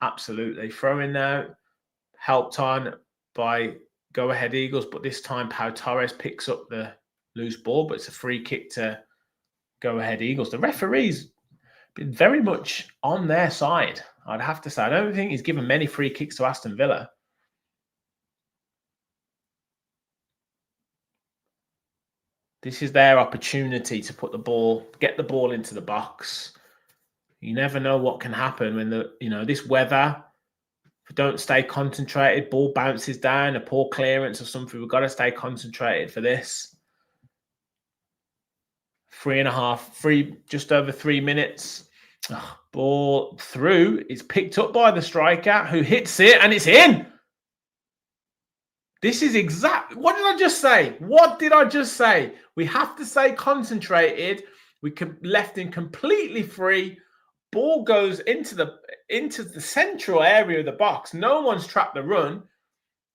Absolutely. Throwing now. Helped on by Go Ahead Eagles, but this time Pau Torres picks up the loose ball, but it's a free kick to Go Ahead Eagles. The referee's been very much on their side, I'd have to say. I don't think he's given many free kicks to Aston Villa. This is their opportunity to get the ball into the box. You never know what can happen when this weather. If we don't stay concentrated, ball bounces down, a poor clearance or something. We've got to stay concentrated for this. Just over 3 minutes. Ball through. It's picked up by the striker who hits it and it's in. This is what did I just say? What did I just say? We have to stay concentrated. We left him completely free. Ball goes into the central area of the box. No one's trapped the run.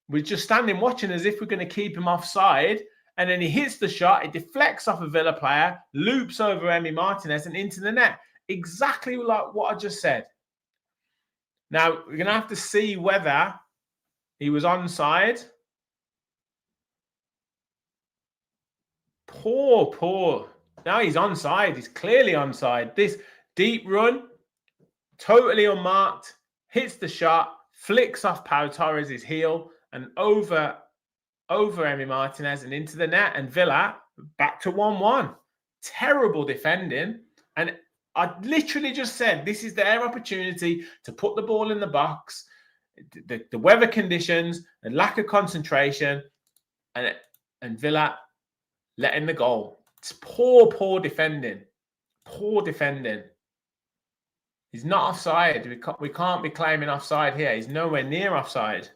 We're just standing watching as if we're going to keep him offside. And then he hits the shot. It deflects off a Villa player, loops over Emi Martinez and into the net. Exactly like what I just said. Now, we're going to have to see whether he was onside. Poor. Now he's onside. He's clearly onside. This deep run, totally unmarked, hits the shot, flicks off Pau Torres' heel and over Emi Martinez and into the net, and Villa back to 1-1. Terrible defending. And I literally just said this is their opportunity to put the ball in the box. The weather conditions, the lack of concentration, and Villa letting the goal. It's poor defending. Poor defending. He's not offside. We can't be claiming offside here. He's nowhere near offside.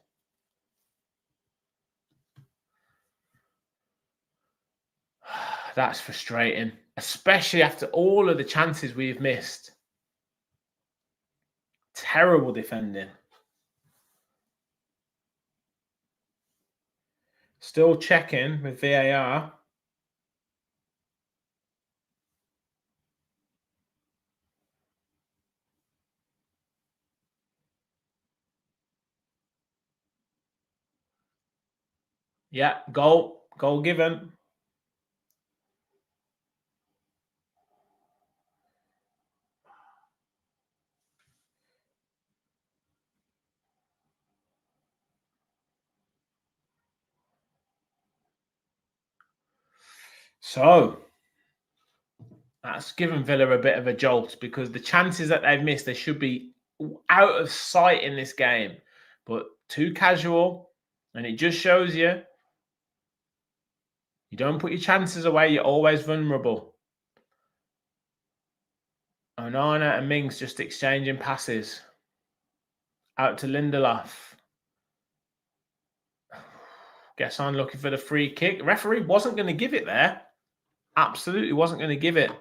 That's frustrating, especially after all of the chances we've missed. Terrible defending. Still checking with VAR. Yeah, goal given. So that's given Villa a bit of a jolt because the chances that they've missed, they should be out of sight in this game. But too casual, and it just shows you don't put your chances away. You're always vulnerable. Onana and Mings just exchanging passes. Out to Lindelof. Gesson looking for the free kick. The referee wasn't going to give it there. Absolutely wasn't going to give it.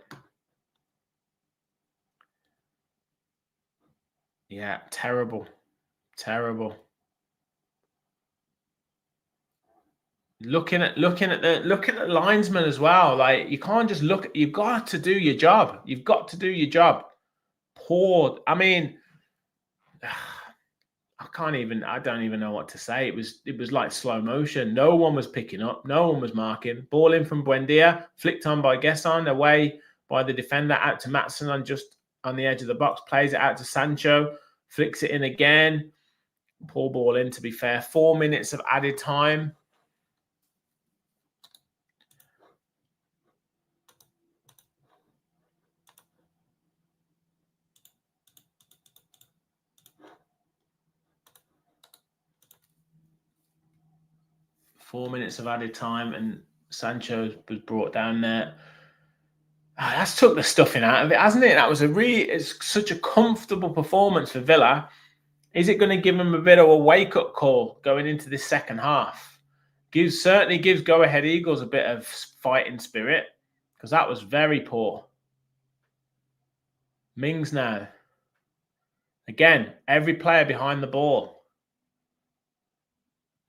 Yeah, terrible. Looking at the linesman as well. Like, you can't just look. You've got to do your job. Poor. I mean, I don't even know what to say. It was like slow motion. No one was picking up. No one was marking. Ball in from Buendia, flicked on by Gesson, away by the defender, out to Matson just on the edge of the box, plays it out to Sancho, flicks it in again. Poor ball in, to be fair. 4 minutes of added time. And Sancho was brought down there. That's took the stuffing out of it, hasn't it? That was it's such a comfortable performance for Villa. Is it going to give them a bit of a wake-up call going into this second half? Certainly gives Go Ahead Eagles a bit of fighting spirit, because that was very poor. Mings now. Again, every player behind the ball.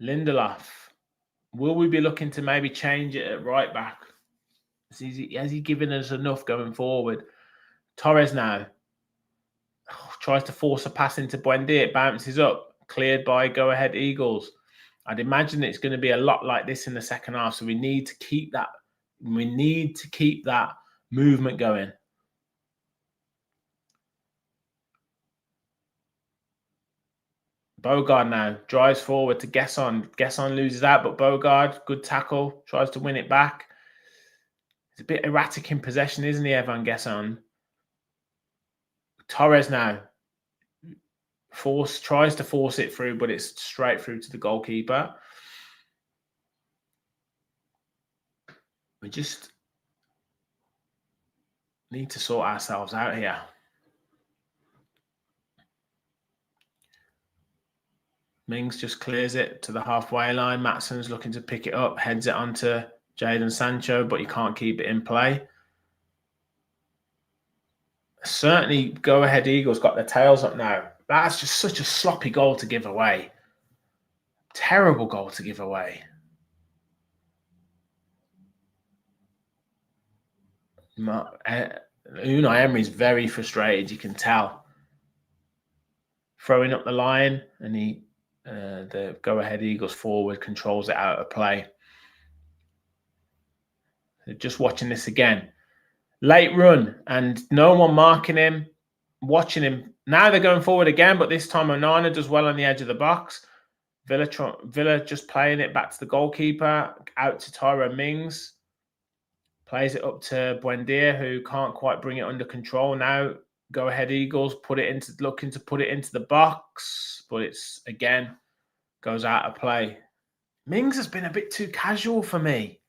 Lindelof. Will we be looking to maybe change it at right back? Has he given us enough going forward? Torres now. Tries to force a pass into Buendia. It bounces up. Cleared by Go Ahead Eagles. I'd imagine it's going to be a lot like this in the second half. So we need to keep that. We need to keep that movement going. Bogard now drives forward to Gesson. Gesson loses out, but Bogard, good tackle, tries to win it back. He's a bit erratic in possession, isn't he, Evan Gesson? Torres now tries to force it through, but it's straight through to the goalkeeper. We just need to sort ourselves out here. Mings just clears it to the halfway line. Matson's looking to pick it up, heads it onto Jadon Sancho, but you can't keep it in play. Certainly, Go Ahead Eagles got their tails up now. That's just such a sloppy goal to give away. Terrible goal to give away. Unai Emery's very frustrated, you can tell. Throwing up the line, and the Go Ahead Eagles forward controls it out of play. Just watching this again. Late run, and no one marking him, watching him. Now they're going forward again, but this time Onana does well on the edge of the box. Villa just playing it back to the goalkeeper, out to Tyrone Mings. Plays it up to Buendia, who can't quite bring it under control. Now Go Ahead Eagles looking to put it into the box, but it's again goes out of play. Mings has been a bit too casual for me.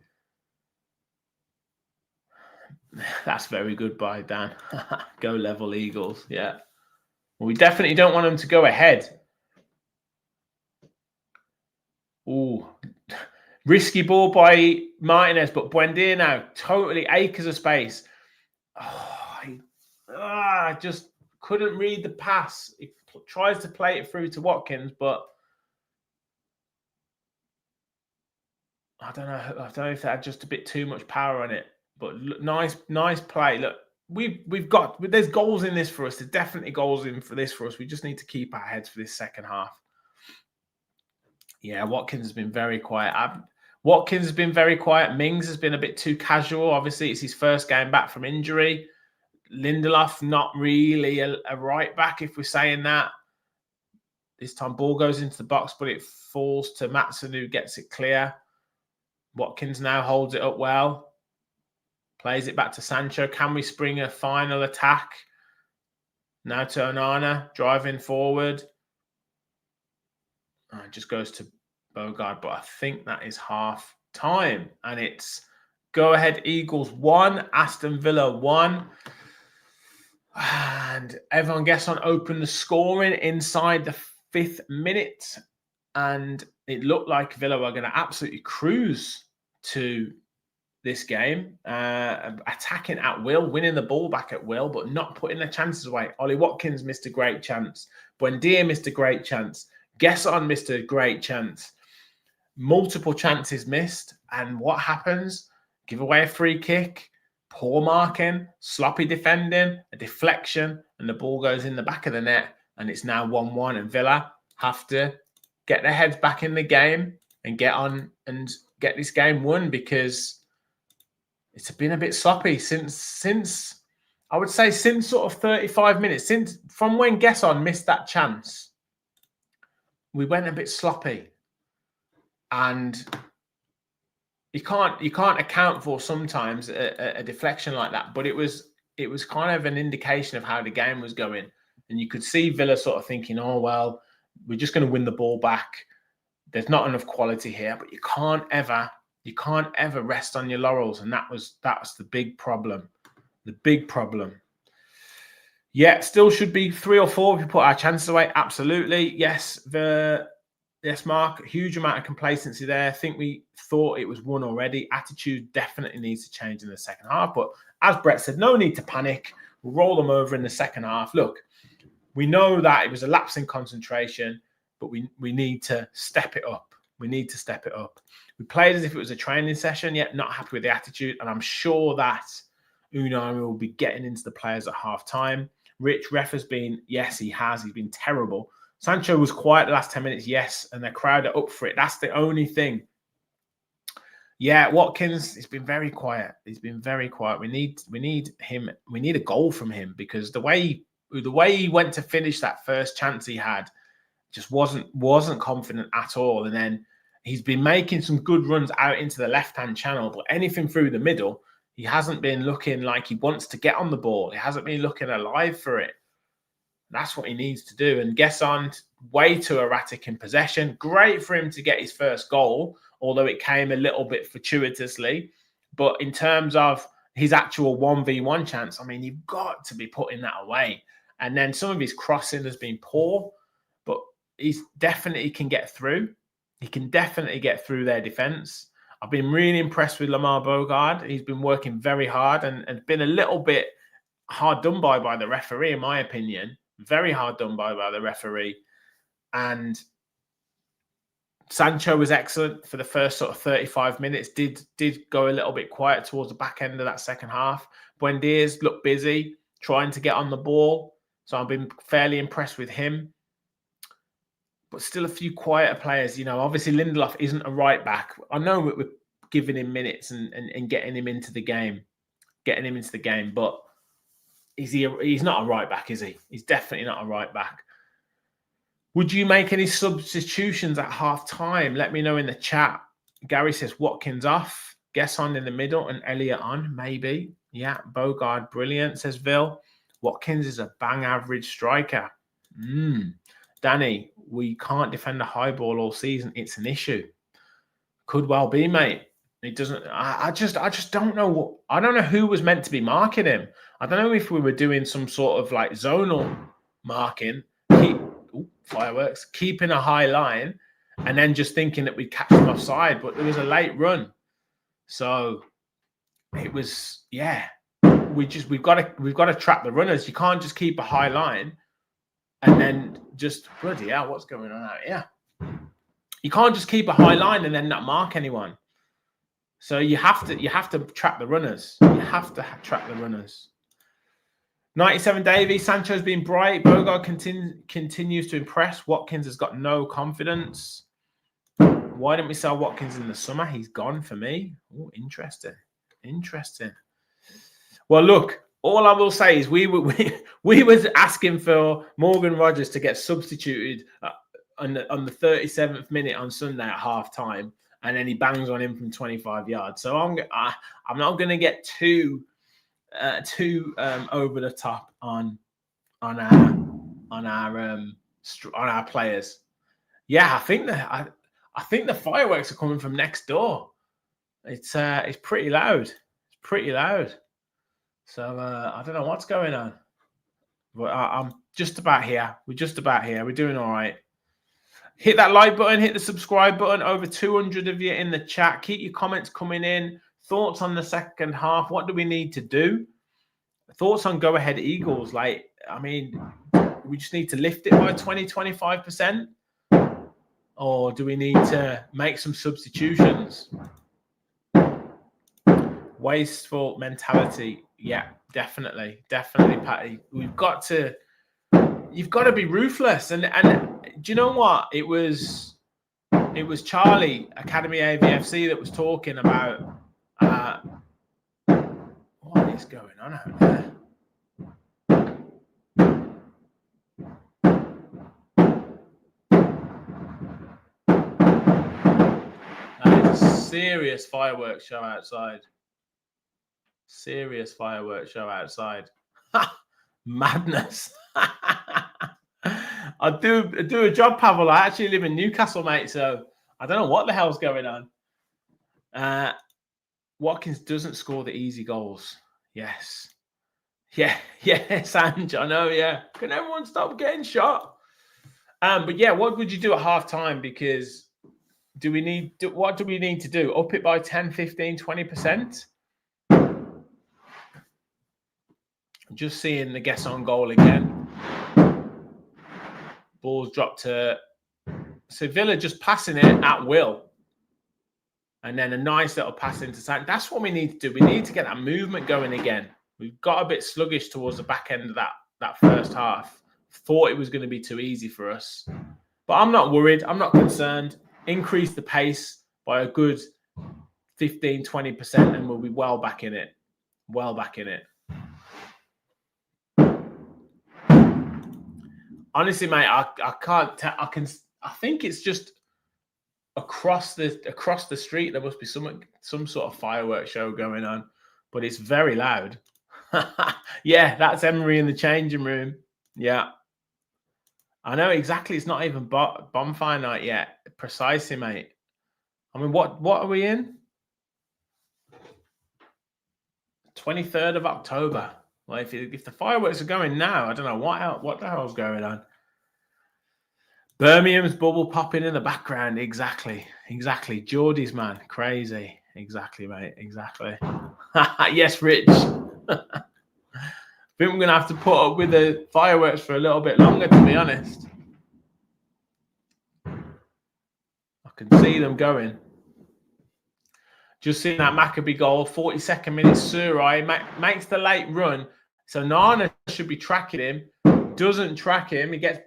That's very good by Dan. Go level Eagles. Yeah. Well, we definitely don't want them to go ahead. Ooh. Risky ball by Martinez, but Buendia now totally acres of space. I just couldn't read the pass. He tries to play it through to Watkins, but I don't know if that had just a bit too much power on it. But nice play. Look, there's goals in this for us. There's definitely goals in for this for us. We just need to keep our heads for this second half. Yeah, Watkins has been very quiet. Mings has been a bit too casual. Obviously, it's his first game back from injury. Lindelof, not really a right back, if we're saying that. This time, ball goes into the box, but it falls to Matson, who gets it clear. Watkins now holds it up well. Plays it back to Sancho. Can we spring a final attack? Now to Onana, driving forward. It just goes to Bogard, but I think that is half time. And it's Go Ahead Eagles 1, Aston Villa 1. And Evan Gesson opened the scoring inside the 5th minute. And it looked like Villa were going to absolutely cruise to this game, attacking at will, winning the ball back at will, but not putting the chances away. Ollie Watkins missed a great chance. Buendia missed a great chance. Gesson missed a great chance. Multiple chances missed. And what happens? Give away a free kick, poor marking, sloppy defending, a deflection, and the ball goes in the back of the net. And it's now 1-1. And Villa have to get their heads back in the game and get on and get this game won, because it's been a bit sloppy since I would say since sort of 35 minutes, from when Gesson missed that chance, we went a bit sloppy. And you can't account for sometimes a deflection like that, but it was kind of an indication of how the game was going. And you could see Villa sort of thinking, oh, well, we're just going to win the ball back. There's not enough quality here, but you can't ever rest on your laurels. And that was the big problem. The big problem. Yeah, still should be 3 or 4 if we put our chances away. Absolutely. Yes, Mark, huge amount of complacency there. I think we thought it was won already. Attitude definitely needs to change in the second half. But as Brett said, no need to panic. We'll roll them over in the second half. Look, we know that it was a lapse in concentration, but we need to step it up. We need to step it up. We played as if it was a training session, yet not happy with the attitude. And I'm sure that Unai will be getting into the players at half time. Rich, ref has been, yes, he has. He's been terrible. Sancho was quiet the last 10 minutes, yes, and the crowd are up for it. That's the only thing. Yeah, Watkins, he's been very quiet. He's been very quiet. We need him. We need a goal from him because the way he went to finish that first chance he had just wasn't confident at all. And then he's been making some good runs out into the left-hand channel, but anything through the middle, he hasn't been looking like he wants to get on the ball. He hasn't been looking alive for it. That's what he needs to do. And Gesson, way too erratic in possession. Great for him to get his first goal, although it came a little bit fortuitously. But in terms of his actual 1v1 chance, I mean, you've got to be putting that away. And then some of his crossing has been poor, but he's definitely can get through. He can definitely get through their defence. I've been really impressed with Lamar Bogard. He's been working very hard and been a little bit hard done by the referee, in my opinion. Very hard done by the referee. And Sancho was excellent for the first sort of 35 minutes. Did go a little bit quiet towards the back end of that second half. Buendia's looked busy, trying to get on the ball. So I've been fairly impressed with him. But still a few quieter players. You know, obviously Lindelof isn't a right back. I know we're giving him minutes and getting him into the game. But he's not a right back, is he? He's definitely not a right back. Would you make any substitutions at half time? Let me know in the chat. Gary says Watkins off, Gesson in the middle, and Elliott on, maybe. Yeah, Bogard, brilliant, says Vil. Watkins is a bang average striker. Danny, we can't defend a high ball all season. It's an issue. Could well be, mate. It doesn't. I just don't know. I don't know who was meant to be marking him. I don't know if we were doing some sort of like zonal marking, fireworks, keeping a high line, and then just thinking that we'd catch them offside. But there was a late run, so it was we've got to trap the runners. You can't just keep a high line and then just bloody hell, what's going on out here? You can't just keep a high line and then not mark anyone. So you have to trap the runners. You have to trap the runners. 97 Davey, Sancho's been bright. Bogard continues to impress. Watkins has got no confidence. Why didn't we sell Watkins in the summer? He's gone for me. Oh, interesting. Well, look, all I will say is we was asking for Morgan Rogers to get substituted on the 37th minute on Sunday at half time, and then he bangs on him from 25 yards. So I'm not going to get too over the top on our players. Yeah, I think the fireworks are coming from next door. It's pretty loud. So I don't know what's going on, but I'm just about here. We're just about here. We're doing all right. Hit that like button, hit the subscribe button. Over 200 of you in the chat. Keep your comments coming in. Thoughts on the second half. What do we need to do? Thoughts on go ahead Eagles. Like, I mean, we just need to lift it by 20-25%? Or do we need to make some substitutions? Wasteful mentality. Yeah, definitely, Patty. You've got to be ruthless. And do you know what? It was Charlie, Academy AVFC, that was talking about what is going on out there. That is a serious fireworks show outside. Madness. I do a job, Pavel. I actually live in Newcastle, mate, so I don't know what the hell's going on. Watkins doesn't score the easy goals. Yes. Yeah, Sanj, I know, yeah. Can everyone stop getting shot? But yeah, what would you do at half time? Because what do we need to do? Up it by 10, 15, 20%? Just seeing the guess on goal again. Ball's dropped to Sevilla, just passing it at will. And then a nice little pass into Sanj. That's what we need to do. We need to get that movement going again. We've got a bit sluggish towards the back end of that first half. Thought it was going to be too easy for us. But I'm not worried. I'm not concerned. Increase the pace by a good 15, 20%, and we'll be well back in it. Well back in it. Honestly, mate, I can't tell. I think it's just across the street there must be some sort of fireworks show going on, but it's very loud. Yeah, that's Emery in the changing room. Yeah. I know exactly. It's not even bonfire night yet. Precisely, mate. I mean, what are we in? 23rd of October. Well, if the fireworks are going now, I don't know what the hell's going on. Birmingham's bubble popping in the background. Exactly. Geordie's, man, crazy. Exactly, mate. Exactly. Yes, Rich. I think we're gonna have to put up with the fireworks for a little bit longer, to be honest. I can see them going. Just seeing that Maccabee goal, 42nd minute, Surai makes the late run. So Nana should be tracking him. Doesn't track him. He gets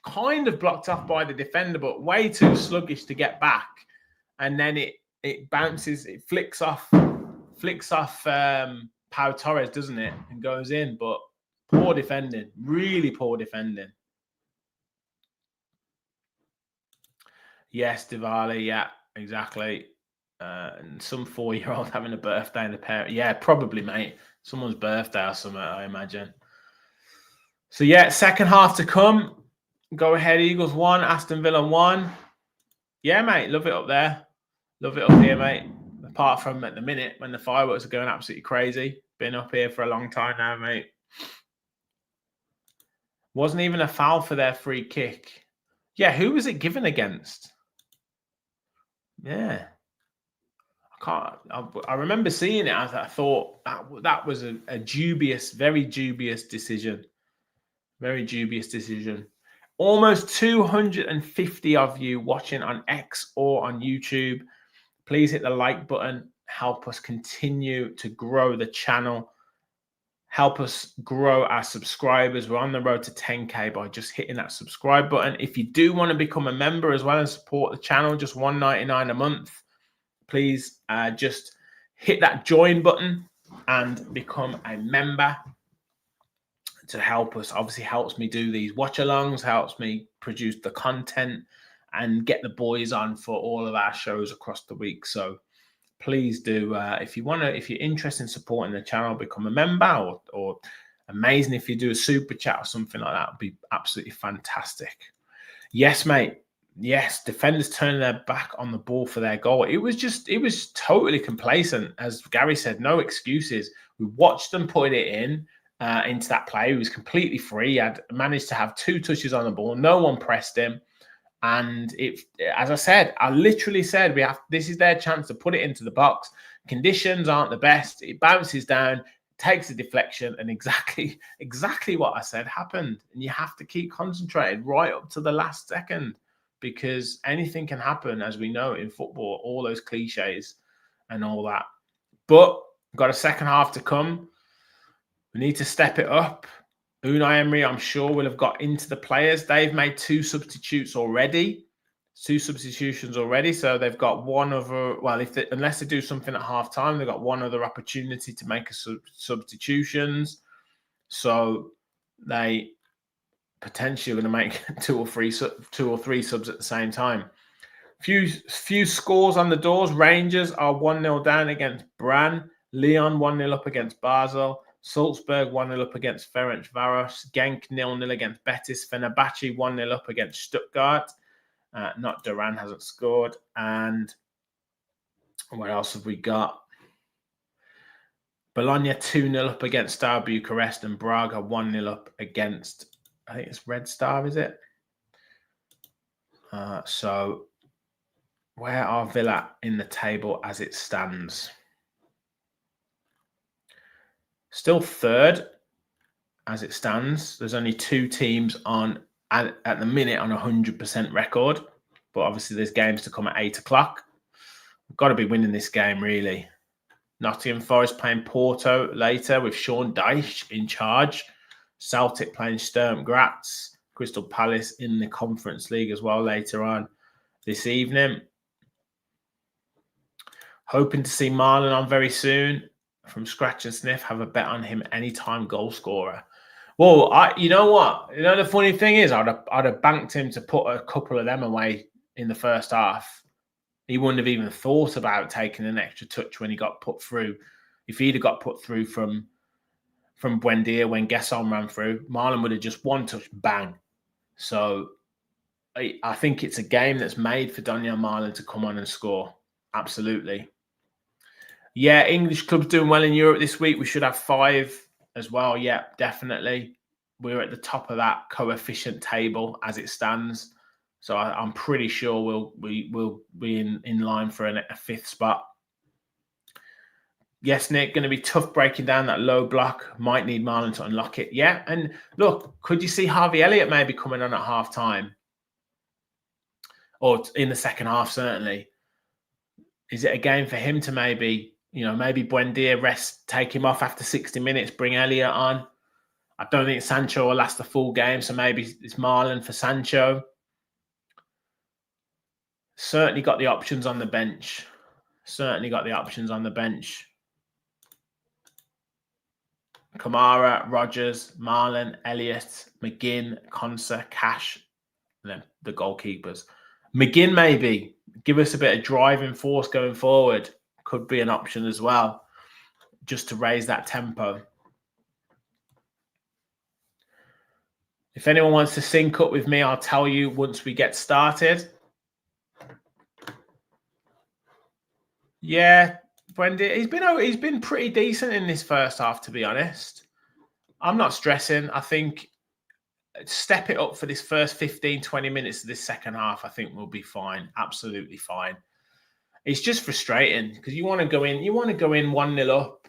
kind of blocked off by the defender, but way too sluggish to get back. And then it bounces, it flicks off Pau Torres, doesn't it? And goes in. But poor defending. Really poor defending. Yes, Diwali. Yeah, exactly. And some 4-year-old having a birthday in the parent. Yeah, probably, mate. Someone's birthday or something, I imagine. So yeah, second half to come. Go ahead, Eagles 1, Aston Villa 1. Yeah, mate, love it up there. Love it up here, mate. Apart from at the minute when the fireworks are going absolutely crazy. Been up here for a long time now, mate. Wasn't even a foul for their free kick. Yeah, who was it given against? Yeah. I remember seeing it. I thought that was a dubious, very dubious decision. Very dubious decision. Almost 250 of you watching on X or on YouTube. Please hit the like button. Help us continue to grow the channel. Help us grow our subscribers. We're on the road to 10K by just hitting that subscribe button. If you do want to become a member as well and support the channel, just $1.99 a month. Please just hit that join button and become a member to help us. Obviously helps me do these watch alongs, helps me produce the content and get the boys on for all of our shows across the week. So please do, if you're interested in supporting the channel, become a member, or amazing if you do a super chat or something like that. Would be absolutely fantastic. Yes, mate. Yes, defenders turning their back on the ball for their goal. It was totally complacent. As Gary said, no excuses. We watched them put it into that play. He was completely free. He had managed to have 2 touches on the ball. No one pressed him. And as I said, I literally said, this is their chance to put it into the box. Conditions aren't the best. It bounces down, takes a deflection, and exactly what I said happened. And you have to keep concentrated right up to the last second, because anything can happen, as we know in football, all those cliches and all that. But we've got a second half to come. We need to step it up. Unai Emery, I'm sure, will have got into the players. They've made 2 substitutions already. So they've got one other. Well, unless they do something at half time, they've got one other opportunity to make substitutions. So they potentially are going to make 2 or 3 subs at the same time. Few scores on the doors. Rangers are 1-0 down against Brann. Lyon 1-0 up against Basel. Salzburg 1-0 up against Ferencváros. Genk 0-0 against Betis. Fenerbahce 1-0 up against Stuttgart. Not Duran hasn't scored. And what else have we got? Bologna 2-0 up against Star Bucharest, and Braga 1-0 up against, I think it's Red Star, is it? So where are Villa in the table as it stands? Still third as it stands. There's only 2 teams on at the minute on 100% record, but obviously there's games to come at 8 o'clock. We've got to be winning this game, really. Nottingham Forest playing Porto later with Sean Dyche in charge. Celtic playing Sturm Graz. Crystal Palace in the Conference League as well later on this evening. Hoping to see Marlon on very soon from Scratch and Sniff. Have a bet on him anytime goal scorer. Well, you know what? You know the funny thing is, I'd have banked him to put a couple of them away in the first half. He wouldn't have even thought about taking an extra touch when he got put through. If he'd have got put through from Buendia when Gesson ran through, Marlon would have just one touch, bang. So I think it's a game that's made for Daniel Marlon to come on and score. Absolutely. Yeah, English clubs doing well in Europe this week. We should have 5 as well. Yeah, definitely. We're at the top of that coefficient table as it stands. So I'm pretty sure we'll be in line for a 5th spot. Yes, Nick, going to be tough breaking down that low block. Might need Marlon to unlock it. Yeah, and look, could you see Harvey Elliott maybe coming on at half time? Or in the second half, certainly. Is it a game for him to maybe Buendia rest, take him off after 60 minutes, bring Elliott on? I don't think Sancho will last the full game, so maybe it's Marlon for Sancho. Certainly got the options on the bench. Kamara, Rogers, Marlon, Elliott, McGinn, Konsa, Cash, and then the goalkeepers. McGinn maybe give us a bit of driving force going forward. Could be an option as well, just to raise that tempo. If anyone wants to sync up with me, I'll tell you once we get started. Yeah, Buendia, he's been pretty decent in this first half, to be honest. I'm not stressing. I think step it up for this first 15, 20 minutes of this second half, I think we'll be fine. Absolutely fine. It's just frustrating because you want to go in 1-0 up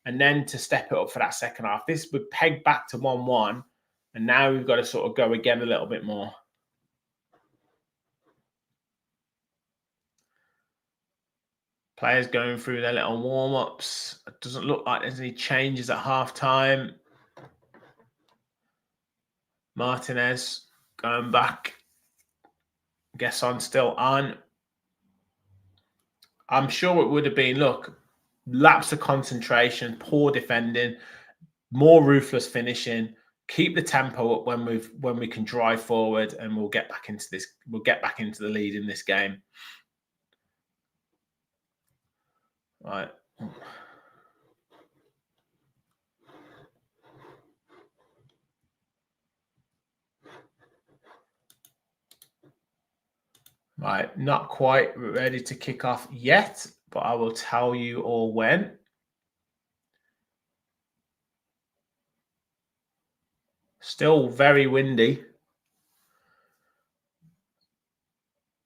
and then to step it up for that second half. This would peg back to 1-1, and now we've got to sort of go again a little bit more. Players going through their little warm-ups. It doesn't look like there's any changes at half-time. Martinez going back. Gesson still on. I'm sure it would have been, look, lapse of concentration, poor defending, more ruthless finishing. Keep the tempo up when we can drive forward, and we'll get back into this. We'll get back into the lead in this game. Right. Right, not quite ready to kick off yet, but I will tell you all when. Still very windy.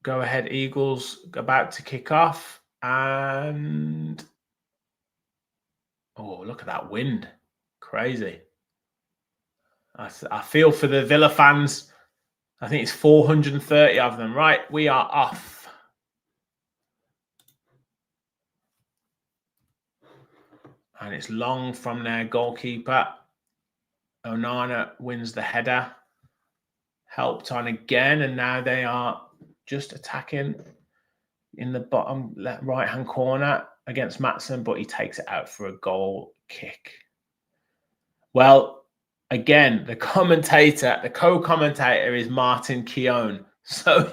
Go ahead, Eagles, about to kick off. And oh, look at that wind. Crazy. I feel for the Villa fans. I think it's 430 of them. Right, we are off. And it's long from their goalkeeper. Onana wins the header. Helped on again, and now they are just attacking in the bottom left right-hand corner against Maatsen, but he takes it out for a goal kick. Well, again, the co-commentator is Martin Keown. So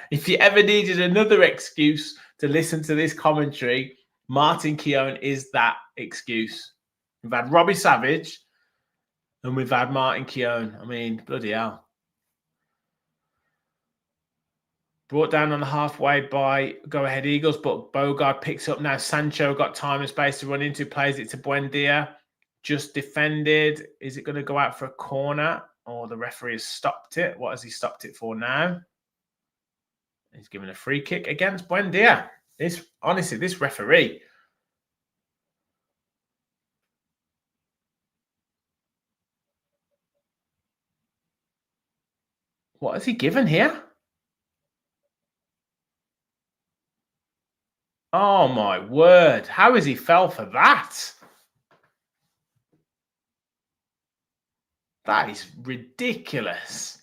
if you ever needed another excuse to listen to this commentary, Martin Keown is that excuse. We've had Robbie Savage and we've had Martin Keown. I mean, bloody hell. Brought down on the halfway by Go Ahead Eagles, but Bogard picks up now. Sancho got time and space to run into, plays it to Buendia. Just defended. Is it going to go out for a corner, or the referee has stopped it? What has he stopped it for now? He's given a free kick against Buendia. Honestly, this referee. What has he given here? Oh my word. How has he fell for that? That is ridiculous.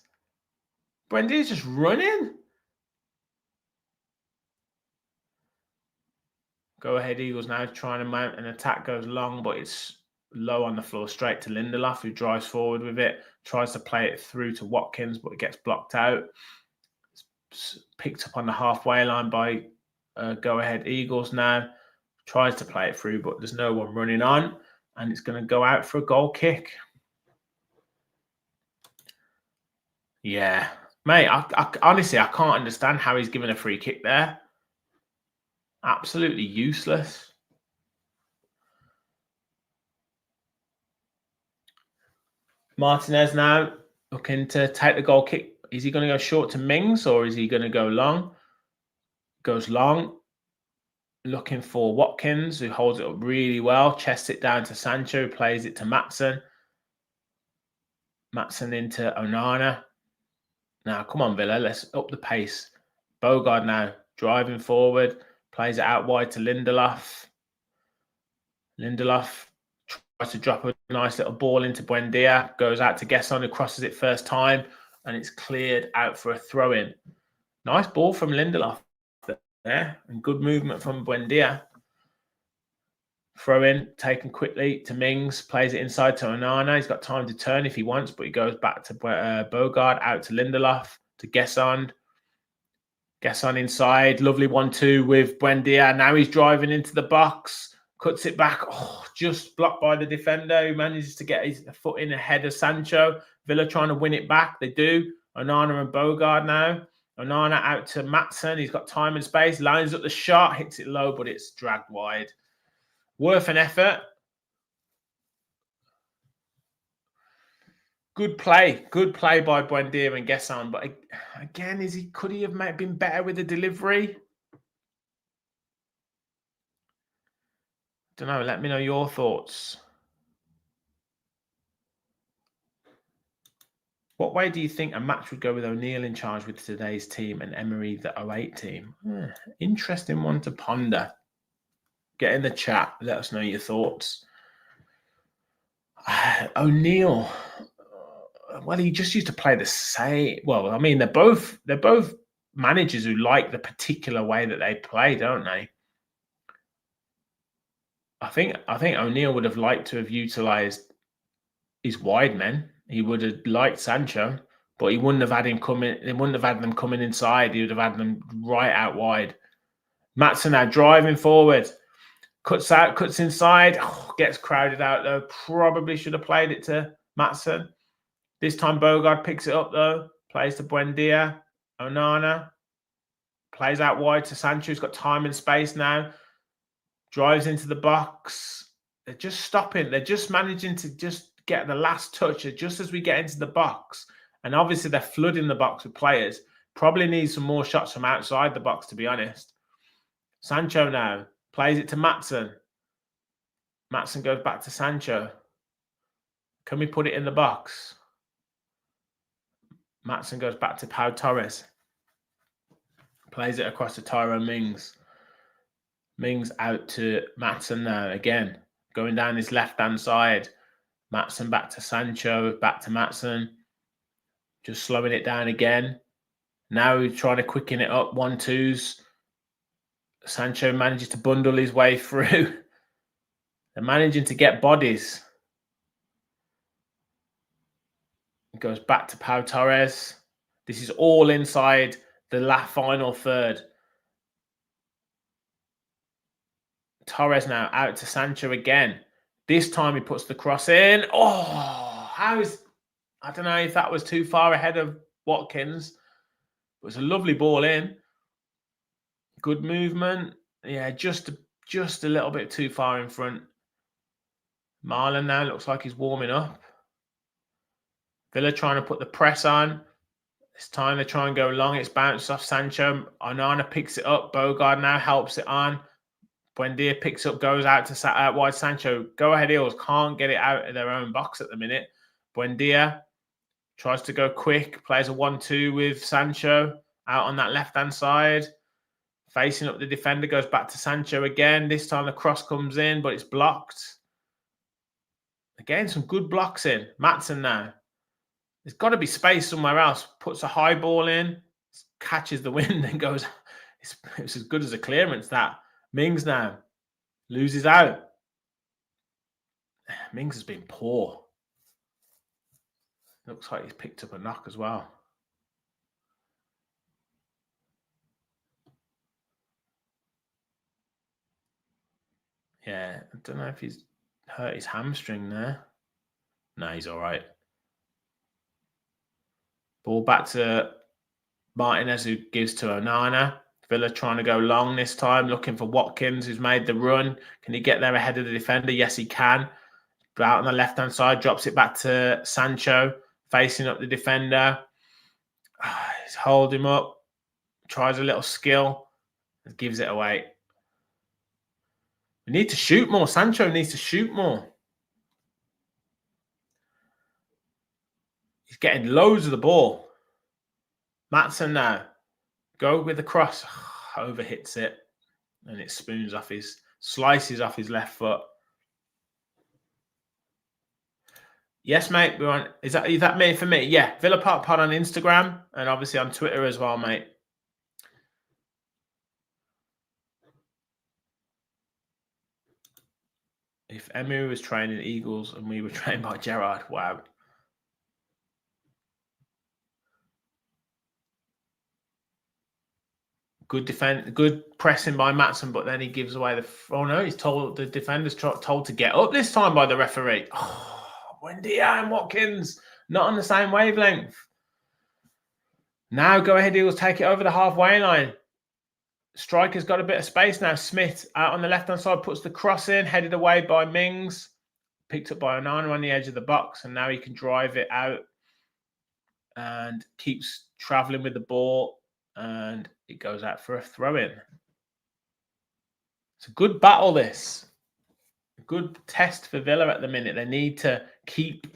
Buendia's just running. Go Ahead Eagles now trying to mount an attack, goes long, but it's low on the floor, straight to Lindelof, who drives forward with it, tries to play it through to Watkins, but it gets blocked out. It's picked up on the halfway line by Go Ahead Eagles now, tries to play it through, but there's no one running on, and it's going to go out for a goal kick. Yeah, mate, I honestly, I can't understand how he's given a free kick there. Absolutely useless. Martinez now looking to take the goal kick. Is he going to go short to Mings, or is he going to go long? Goes long. Looking for Watkins, who holds it up really well. Chests it down to Sancho, plays it to Matson. Matson into Onana. Now, come on, Villa. Let's up the pace. Bogard now driving forward. Plays it out wide to Lindelof. Lindelof tries to drop a nice little ball into Buendia. Goes out to Gesson, who crosses it first time. And it's cleared out for a throw-in. Nice ball from Lindelof there. And good movement from Buendia. Throw-in, taken quickly to Mings. Plays it inside to Onana. He's got time to turn if he wants, but he goes back to Bogard, out to Lindelof, to Gesson. Gesson inside. Lovely 1-2 with Buendia. Now he's driving into the box. Cuts it back. Oh, just blocked by the defender, who manages to get his foot in ahead of Sancho. Villa trying to win it back. They do. Onana and Bogard now. Onana out to Matson. He's got time and space. Lines up the shot. Hits it low, but it's dragged wide. Worth an effort. Good play by Buendia and Gesson. But again, could he have been better with the delivery? Don't know. Let me know your thoughts. What way do you think a match would go with O'Neill in charge with today's team and Emery the 08 team? Interesting one to ponder. Get in the chat. Let us know your thoughts. O'Neill. Well, he just used to play the same. Well, I mean, they're both managers who like the particular way that they play, don't they? I think O'Neill would have liked to have utilised his wide men. He would have liked Sancho, but he wouldn't have had him coming. He wouldn't have had them coming inside. He would have had them right out wide. Matson now driving forward, cuts out, cuts inside, gets crowded out though. Probably should have played it to Matson. This time Bogard picks it up though. Plays to Buendia. Onana plays out wide to Sancho. He's got time and space now. Drives into the box. They're just stopping. They're just managing to just get the last touch just as we get into the box. And obviously they're flooding the box with players. Probably need some more shots from outside the box, to be honest. Sancho now plays it to Matson. Matson goes back to Sancho. Can we put it in the box? Matson goes back to Pau Torres. Plays it across to Tyrone Mings. Mings out to Matson now again. Going down his left-hand side. Matson back to Sancho. Back to Matson. Just slowing it down again. Now he's trying to quicken it up. 1-2s. Sancho manages to bundle his way through. They're managing to get bodies. It goes back to Pau Torres. This is all inside the final third. Torres now out to Sancho again. This time he puts the cross in. Oh, I don't know if that was too far ahead of Watkins. It was a lovely ball in. Good movement. Yeah, just a little bit too far in front. Marlon now looks like he's warming up. Villa trying to put the press on. It's time to try and go long. It's bounced off Sancho. Onana picks it up. Bogard now helps it on. Buendia picks up, goes out to out wide. Sancho, go ahead Eels, can't get it out of their own box at the minute. Buendia tries to go quick, plays a 1-2 with Sancho out on that left-hand side. Facing up the defender, goes back to Sancho again. This time the cross comes in, but it's blocked. Again, some good blocks in. Maatsen now. There's got to be space somewhere else. Puts a high ball in, catches the wind and goes. It's as good as a clearance, that. Mings now loses out. Mings has been poor. Looks like he's picked up a knock as well. Yeah, I don't know if he's hurt his hamstring there. No, he's all right. Ball back to Martinez, who gives to Onana. Villa trying to go long this time, looking for Watkins, who's made the run. Can he get there ahead of the defender? Yes, he can. But out on the left-hand side, drops it back to Sancho, facing up the defender. He's holding him up, tries a little skill, and gives it away. We need to shoot more. Sancho needs to shoot more. He's getting loads of the ball. Maatsen now. Go with the cross. Overhits it. And it slices off his left foot. Yes, mate. We're on. Is that me for me? Yeah. Villa Park Pod on Instagram and obviously on Twitter as well, mate. If Emery was training Eagles and we were trained by Gerrard, wow. Good defense, good pressing by Maatsen, but then he gives away the. Oh no, he's told the defender's told to get up this time by the referee. Oh, Buendia and Watkins not on the same wavelength. Now go ahead, Eagles, take it over the halfway line. Striker's got a bit of space now. Smith out on the left-hand side puts the cross in, headed away by Mings, picked up by Onana on the edge of the box, and now he can drive it out and keeps travelling with the ball. And it goes out for a throw-in. It's a good battle, this. A good test for Villa at the minute. They need to keep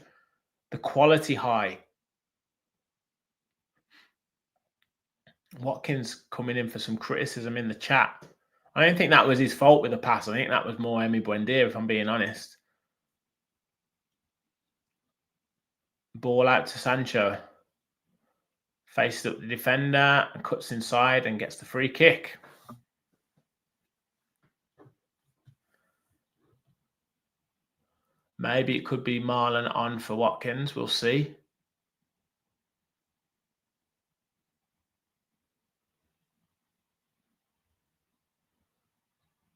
the quality high. Watkins coming in for some criticism in the chat. I don't think that was his fault with the pass. I think that was more Emi Buendia, if I'm being honest. Ball out to Sancho. Faces up the defender, cuts inside and gets the free kick. Maybe it could be Marlon on for Watkins. We'll see.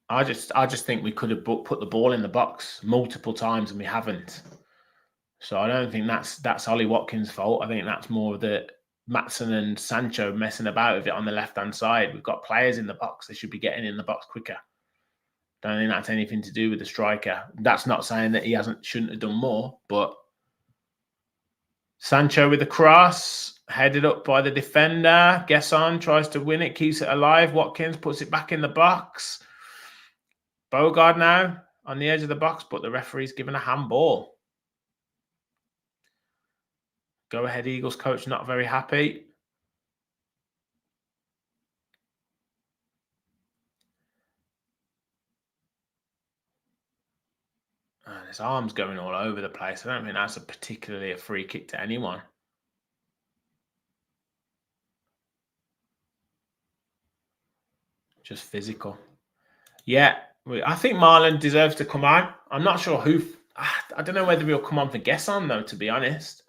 I just think we could have put the ball in the box multiple times and we haven't. So I don't think that's Ollie Watkins' fault. I think that's more of the Maatsen and Sancho messing about with it on the left-hand side. We've got players in the box. They should be getting in the box quicker. Don't think that's anything to do with the striker. That's not saying that he shouldn't have done more, but Sancho with the cross, headed up by the defender. Gesson tries to win it, keeps it alive. Watkins puts it back in the box. Bogard now on the edge of the box, but the referee's given a handball. Go ahead, Eagles coach, not very happy. And his arm's going all over the place. I don't think that's particularly a free kick to anyone. Just physical. Yeah, I think Marlon deserves to come on. I'm not sure who. I don't know whether he'll come on for Gesson, though, to be honest.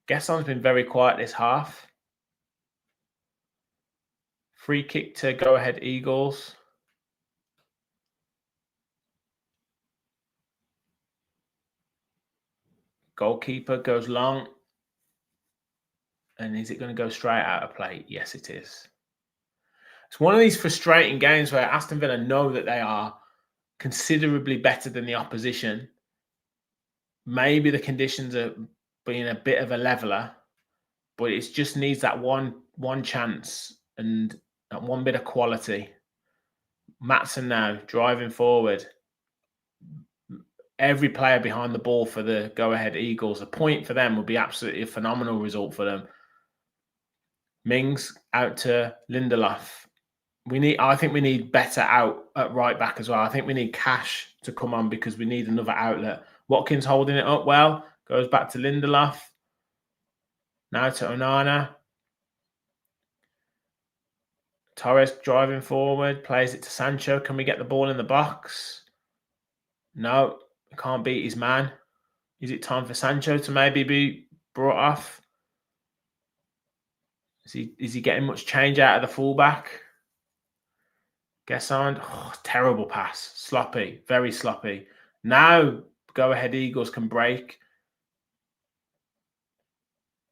Gesson's been very quiet this half. Free kick to go ahead, Eagles. Goalkeeper goes long. And is it going to go straight out of play? Yes, it is. It's one of these frustrating games where Aston Villa know that they are considerably better than the opposition. Maybe the conditions are being a bit of a leveler, but it just needs that one chance and that one bit of quality. Maatsen now driving forward. Every player behind the ball for the go-ahead Eagles. A point for them would be absolutely a phenomenal result for them. Mings out to Lindelof. I think we need better out at right back as well. I think we need Cash to come on because we need another outlet. Watkins holding it up well. Goes back to Lindelof. Now to Onana. Torres driving forward. Plays it to Sancho. Can we get the ball in the box? No. Can't beat his man. Is it time for Sancho to maybe be brought off? Is he getting much change out of the fullback? Gesson, terrible pass. Sloppy, very sloppy. Now, go-ahead Eagles can break.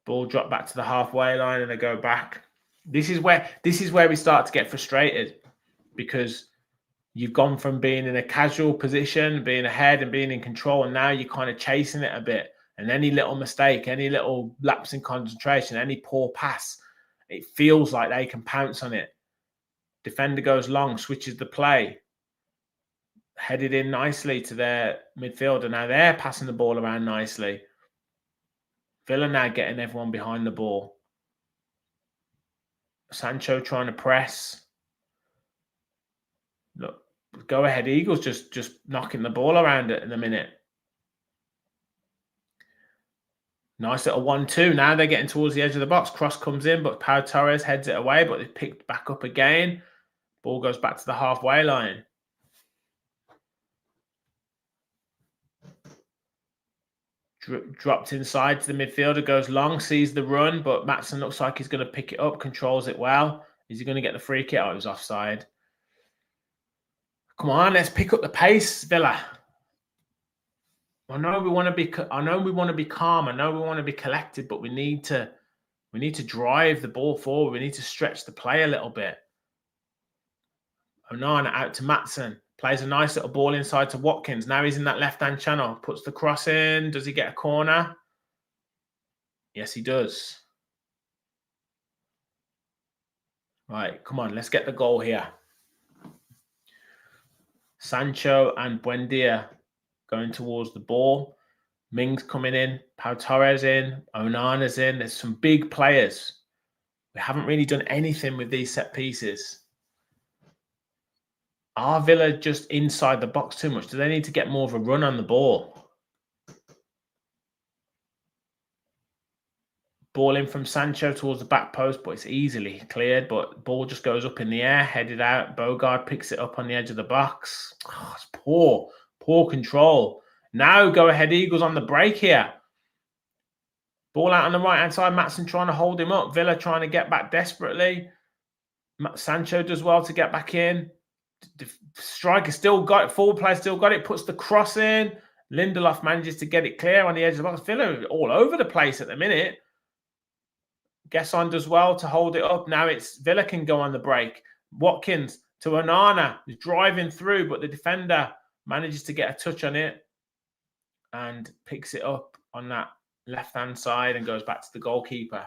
Ball drop back to the halfway line and they go back. This is where we start to get frustrated because you've gone from being in a casual position, being ahead and being in control, and now you're kind of chasing it a bit. And any little mistake, any little lapse in concentration, any poor pass, it feels like they can pounce on it. Defender goes long, switches the play, headed in nicely to their midfielder. Now they're passing the ball around nicely. Villa now getting everyone behind the ball. Sancho trying to press. Look, go ahead Eagles just knocking the ball around it in a minute. Nice little 1-2. Now they're getting towards the edge of the box. Cross comes in, but Pau Torres heads it away, but it's picked back up again. Ball goes back to the halfway line. Dropped inside to the midfielder, goes long, sees the run, but Maatsen looks like he's going to pick it up, controls it well. Is he going to get the free kick? Oh, it was offside. Come on, let's pick up the pace, Villa. I know we want to be calm. I know we want to be collected, but we need to drive the ball forward. We need to stretch the play a little bit. Onana out to Maatsen. Plays a nice little ball inside to Watkins. Now he's in that left-hand channel. Puts the cross in. Does he get a corner? Yes, he does. Right, come on. Let's get the goal here. Sancho and Buendia going towards the ball. Mings coming in. Pau Torres in. Onana's in. There's some big players. We haven't really done anything with these set pieces. Are Villa just inside the box too much? Do they need to get more of a run on the ball? Ball in from Sancho towards the back post, but it's easily cleared. But ball just goes up in the air, headed out. Bogard picks it up on the edge of the box. Oh, it's poor control. Now go ahead Eagles on the break here. Ball out on the right-hand side. Maatsen trying to hold him up. Villa trying to get back desperately. Sancho does well to get back in. The striker still got it. Forward player still got it. Puts the cross in. Lindelof manages to get it clear on the edge of the box. Villa all over the place at the minute. Gesson does well to hold it up. Now it's Villa can go on the break. Watkins to Onana. He's driving through, but the defender manages to get a touch on it and picks it up on that left-hand side and goes back to the goalkeeper.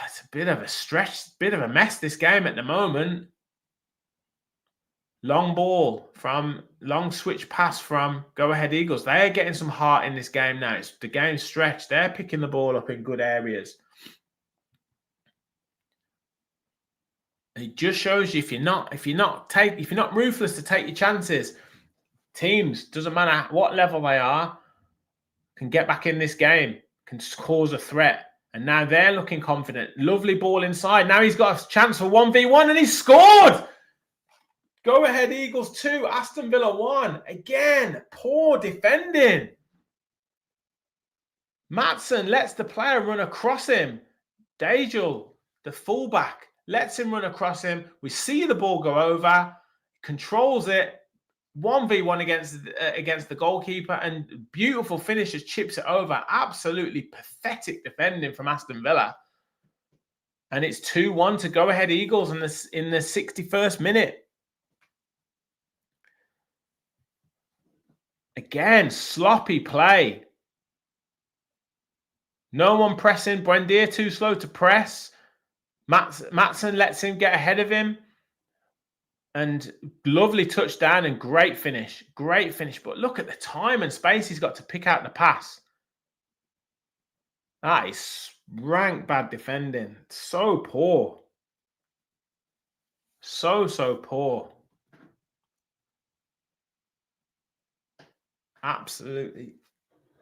It's a bit of a stretch, bit of a mess, this game at the moment. Long switch pass from Go Ahead Eagles. They're getting some heart in this game now. It's the game stretched. They're picking the ball up in good areas. It just shows you if you're not ruthless to take your chances, teams, doesn't matter what level they are, can get back in this game, can cause a threat. And now they're looking confident. Lovely ball inside. Now he's got a chance for 1v1 and he's scored. Go Ahead Eagles 2, Aston Villa 1. Again, poor defending. Maatsen lets the player run across him. Dajal, the fullback, lets him run across him. We see the ball go over, controls it. 1v1 against the goalkeeper, and beautiful finishes, chips it over. Absolutely pathetic defending from Aston Villa. And it's 2-1 to go ahead Eagles in the 61st minute. Again, sloppy play. No one pressing. Buendia too slow to press. Matson lets him get ahead of him. And lovely touchdown and great finish. Great finish. But look at the time and space he's got to pick out the pass. That is rank bad defending. So poor. So poor. Absolutely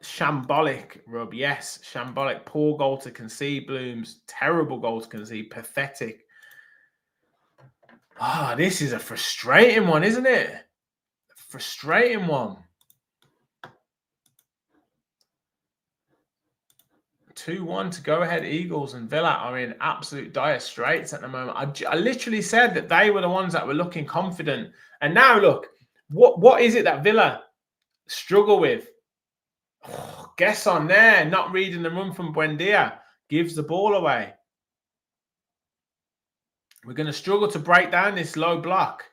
shambolic, Rob. Yes, shambolic. Poor goal to concede, Blooms. Terrible goal to concede. Pathetic. Ah, this is a frustrating one, isn't it? Frustrating one. 2-1 to go ahead Eagles, and Villa are in absolute dire straits at the moment. I literally said that they were the ones that were looking confident. And now look, what is it that Villa struggle with? Oh, guess on there, not reading the run from Buendia, gives the ball away. We're going to struggle to break down this low block.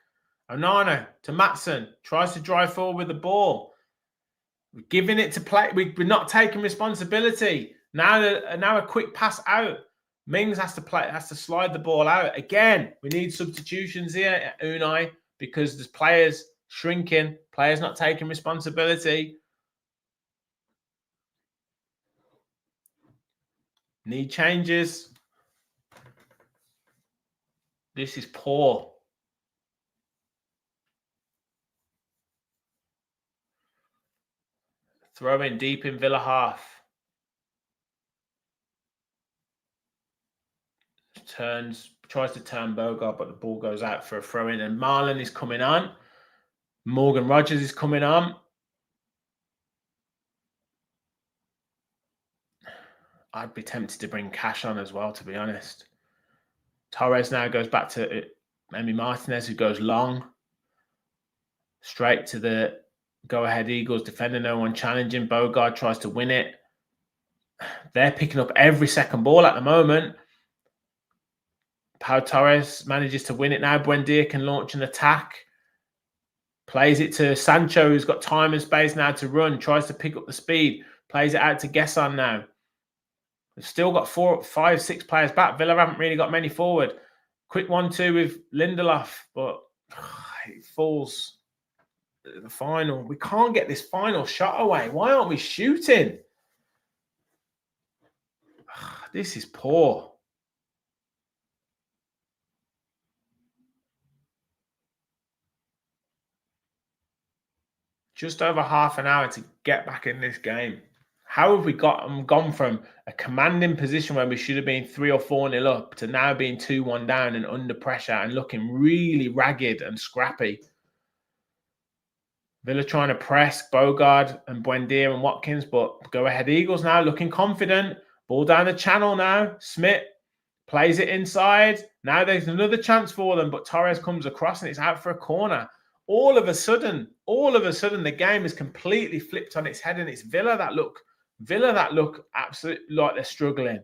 Onana to Matson, tries to drive forward with the ball. We're giving it to play. We're not taking responsibility. Now a quick pass out. Mings has to slide the ball out. Again, we need substitutions here at Unai because there's players shrinking, players not taking responsibility. Need changes. This is poor. Throw in deep in Villa half. Tries to turn Bogart, but the ball goes out for a throw in. And Marlon is coming on. Morgan Rogers is coming on. I'd be tempted to bring Cash on as well, to be honest. Torres now goes back to Emi Martinez, who goes long. Straight to the go-ahead Eagles defender. No one challenging. Bogart tries to win it. They're picking up every second ball at the moment. Pau Torres manages to win it now. Buendia can launch an attack. Plays it to Sancho, who's got time and space now to run. Tries to pick up the speed. Plays it out to Gesson now. We've still got 4, 5, 6 players back. Villa haven't really got many forward. Quick 1-2 with Lindelof, but it falls at the final. We can't get this final shot away. Why aren't we shooting? This is poor. Just over half an hour to get back in this game. How have we gone from a commanding position where we should have been 3 or 4-0 up to now being 2-1 down and under pressure and looking really ragged and scrappy? Villa trying to press Bogard and Buendia and Watkins, but go ahead Eagles now looking confident. Ball down the channel now. Smith plays it inside. Now there's another chance for them, but Torres comes across and it's out for a corner. All of a sudden, the game is completely flipped on its head, and it's Villa that look absolutely like they're struggling.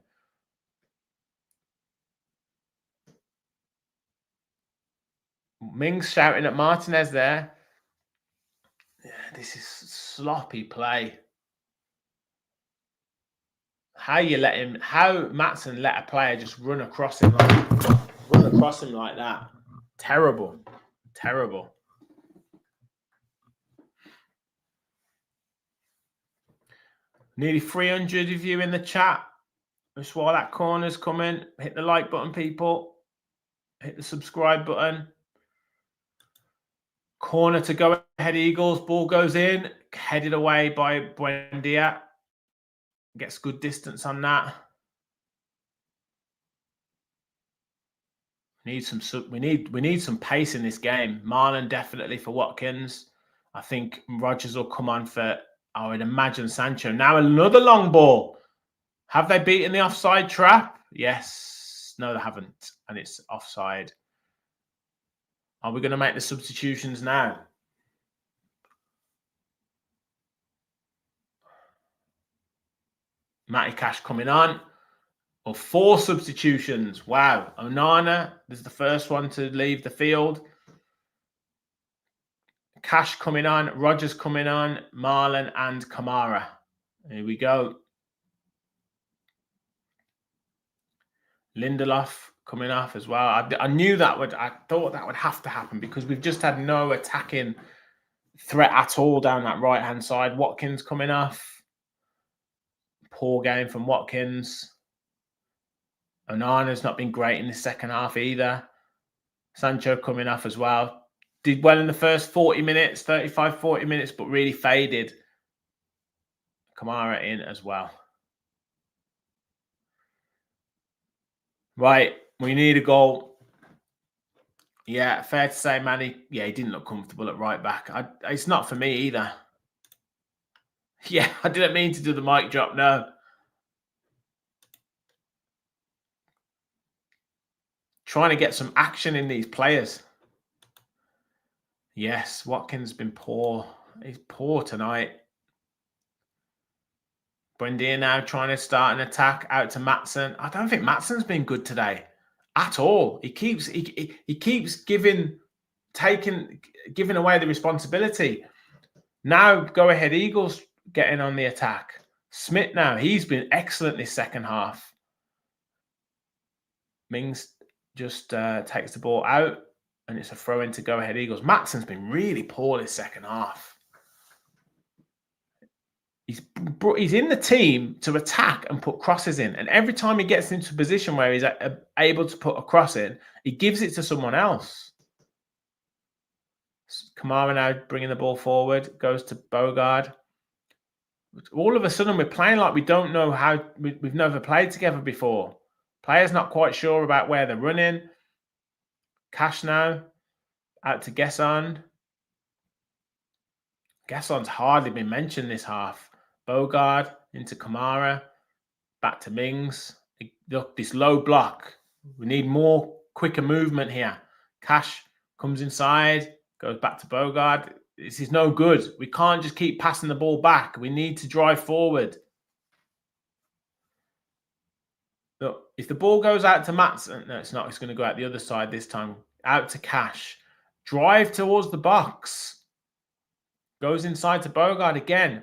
Mings shouting at Martinez there. Yeah, this is sloppy play. How Matson let a player just run across him like that. Terrible. Nearly 300 of you in the chat. Just while that corner's coming, hit the like button, people. Hit the subscribe button. Corner to go ahead Eagles. Ball goes in. Headed away by Buendia. Gets good distance on that. We need some pace in this game. Marlon definitely for Watkins. I think Rogers will come on for, I would imagine, Sancho. Now another long ball. Have they beaten the offside trap? Yes. No, they haven't. And it's offside. Are we going to make the substitutions now? Matty Cash coming on. Or 4 substitutions. Wow. Onana is the first one to leave the field. Cash coming on. Rogers coming on. Marlon and Kamara. Here we go. Lindelof coming off as well. I knew that I thought that would have to happen because we've just had no attacking threat at all down that right-hand side. Watkins coming off. Poor game from Watkins. Onana's not been great in the second half either. Sancho coming off as well. Did well in the first 40 minutes, 35, 40 minutes, but really faded. Kamara in as well. Right, we need a goal. Yeah, fair to say, Manny. Yeah, he didn't look comfortable at right back. It's not for me either. Yeah, I didn't mean to do the mic drop, no. Trying to get some action in these players. Yes, Watkins been poor. He's poor tonight. Buendia now trying to start an attack out to Maatsen. I don't think Maatsen's been good today at all. He keeps giving away the responsibility. Now go ahead Eagles getting on the attack. Smith now, he's been excellent this second half. Mings just takes the ball out and it's a throw in to go ahead Eagles. Maatsen's been really poor this second half. He's in the team to attack and put crosses in. And every time he gets into a position where he's able to put a cross in, he gives it to someone else. Kamara now bringing the ball forward, goes to Bogard. All of a sudden, we're playing like we don't know how, we've never played together before. Players not quite sure about where they're running. Cash now, out to Gesson. Gesson's hardly been mentioned this half. Bogard into Kamara, back to Mings. Look, this low block. We need more quicker movement here. Cash comes inside, goes back to Bogard. This is no good. We can't just keep passing the ball back. We need to drive forward. Look, if the ball goes out to Maatsen, no, it's not. It's going to go out the other side this time. Out to Cash. Drive towards the box. Goes inside to Bogard again.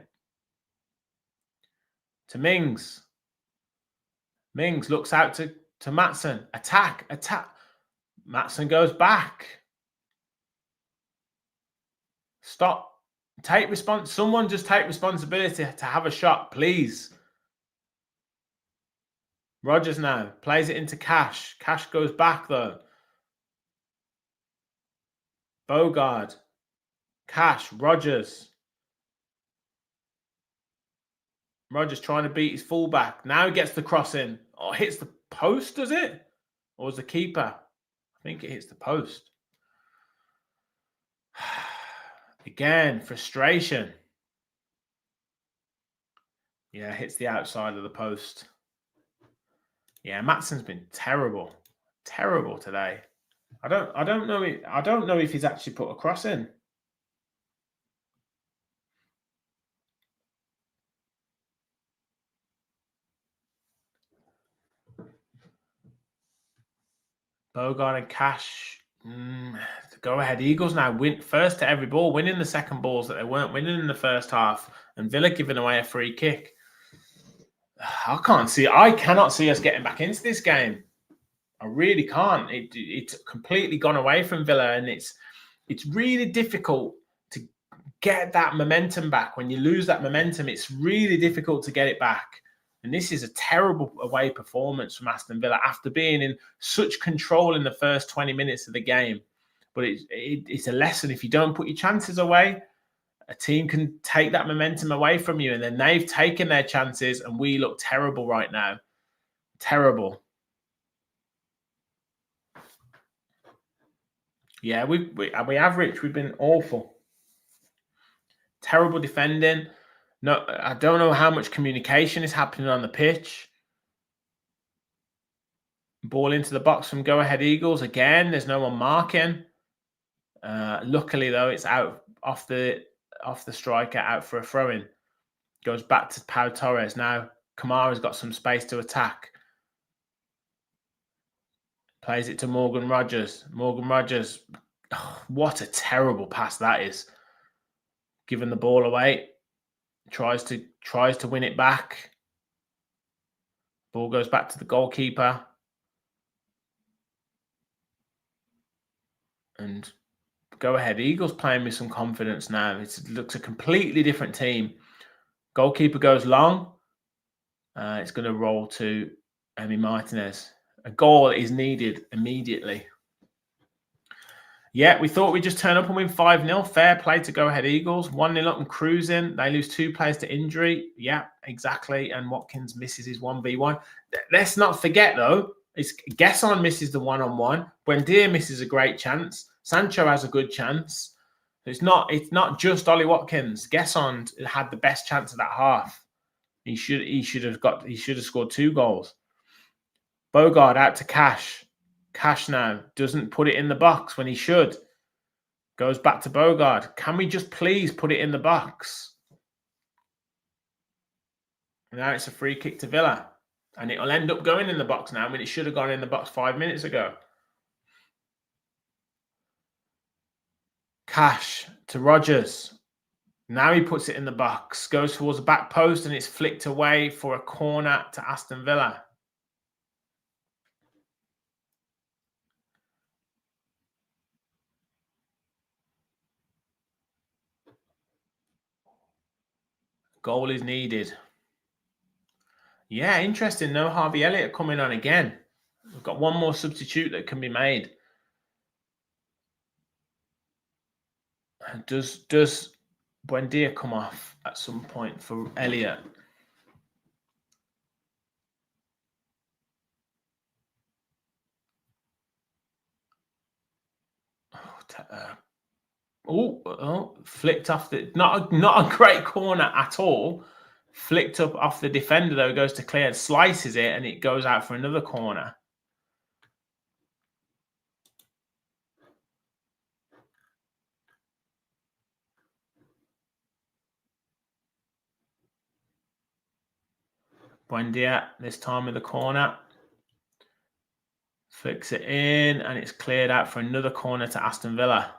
To Mings. Mings looks out to Maatsen. Attack. Maatsen goes back. Stop. Take response. Someone just take responsibility to have a shot, please. Rogers now plays it into Cash. Cash goes back though. Bogard. Cash. Rogers. Rogers trying to beat his fullback. Now he gets the cross in. Oh, hits the post, does it? Or was the keeper? I think it hits the post. Again, frustration. Yeah, hits the outside of the post. Yeah, Maatsen's been terrible. Terrible today. I don't know if he's actually put a cross in. Bogard and Cash. Go ahead. Eagles now win first to every ball, winning the second balls that they weren't winning in the first half, and Villa giving away a free kick. I cannot see us getting back into this game. I really can't. It's completely gone away from Villa, and it's really difficult to get that momentum back. When you lose that momentum, it's really difficult to get it back. And this is a terrible away performance from Aston Villa after being in such control in the first 20 minutes of the game. But it's a lesson. If you don't put your chances away, a team can take that momentum away from you. And then they've taken their chances, and we look terrible right now. Terrible. Yeah, we have, Rich. We've been awful. Terrible defending. No, I don't know how much communication is happening on the pitch. Ball into the box from Go Ahead Eagles. Again, there's no one marking. Luckily, though, it's out off the striker, out for a throw-in. Goes back to Pau Torres. Now, Kamara's got some space to attack. Plays it to Morgan Rogers. Morgan Rogers, what a terrible pass that is. Giving the ball away. Tries to win it back. Ball goes back to the goalkeeper. And Go Ahead Eagles playing with some confidence now. It looks a completely different team. Goalkeeper goes long. It's going to roll to Emi Martinez. A goal is needed immediately. Yeah, we thought we'd just turn up and win 5-0. Fair play to Go Ahead Eagles. 1-0 up and cruising. They lose 2 players to injury. Yeah, exactly. And Watkins misses his 1v1. Let's not forget, though, Gesson misses the one-on-one. Buendia misses a great chance. Sancho has a good chance. It's not just Ollie Watkins. Gesson had the best chance of that half. He should have scored 2 goals. Bogard out to Cash. Cash now doesn't put it in the box when he should. Goes back to Bogard. Can we just please put it in the box? Now it's a free kick to Villa. And it'll end up going in the box now when it should have gone in the box 5 minutes ago. Cash to Rogers. Now he puts it in the box. Goes towards the back post and it's flicked away for a corner to Aston Villa. Goal is needed. Yeah, interesting. No Harvey Elliott coming on again. We've got one more substitute that can be made. Does Buendia come off at some point for Elliott? Flicked off the not a great corner at all. Flicked up off the defender though, goes to clear, slices it, and it goes out for another corner. Buendia this time with the corner. Flicks it in, and it's cleared out for another corner to Aston Villa.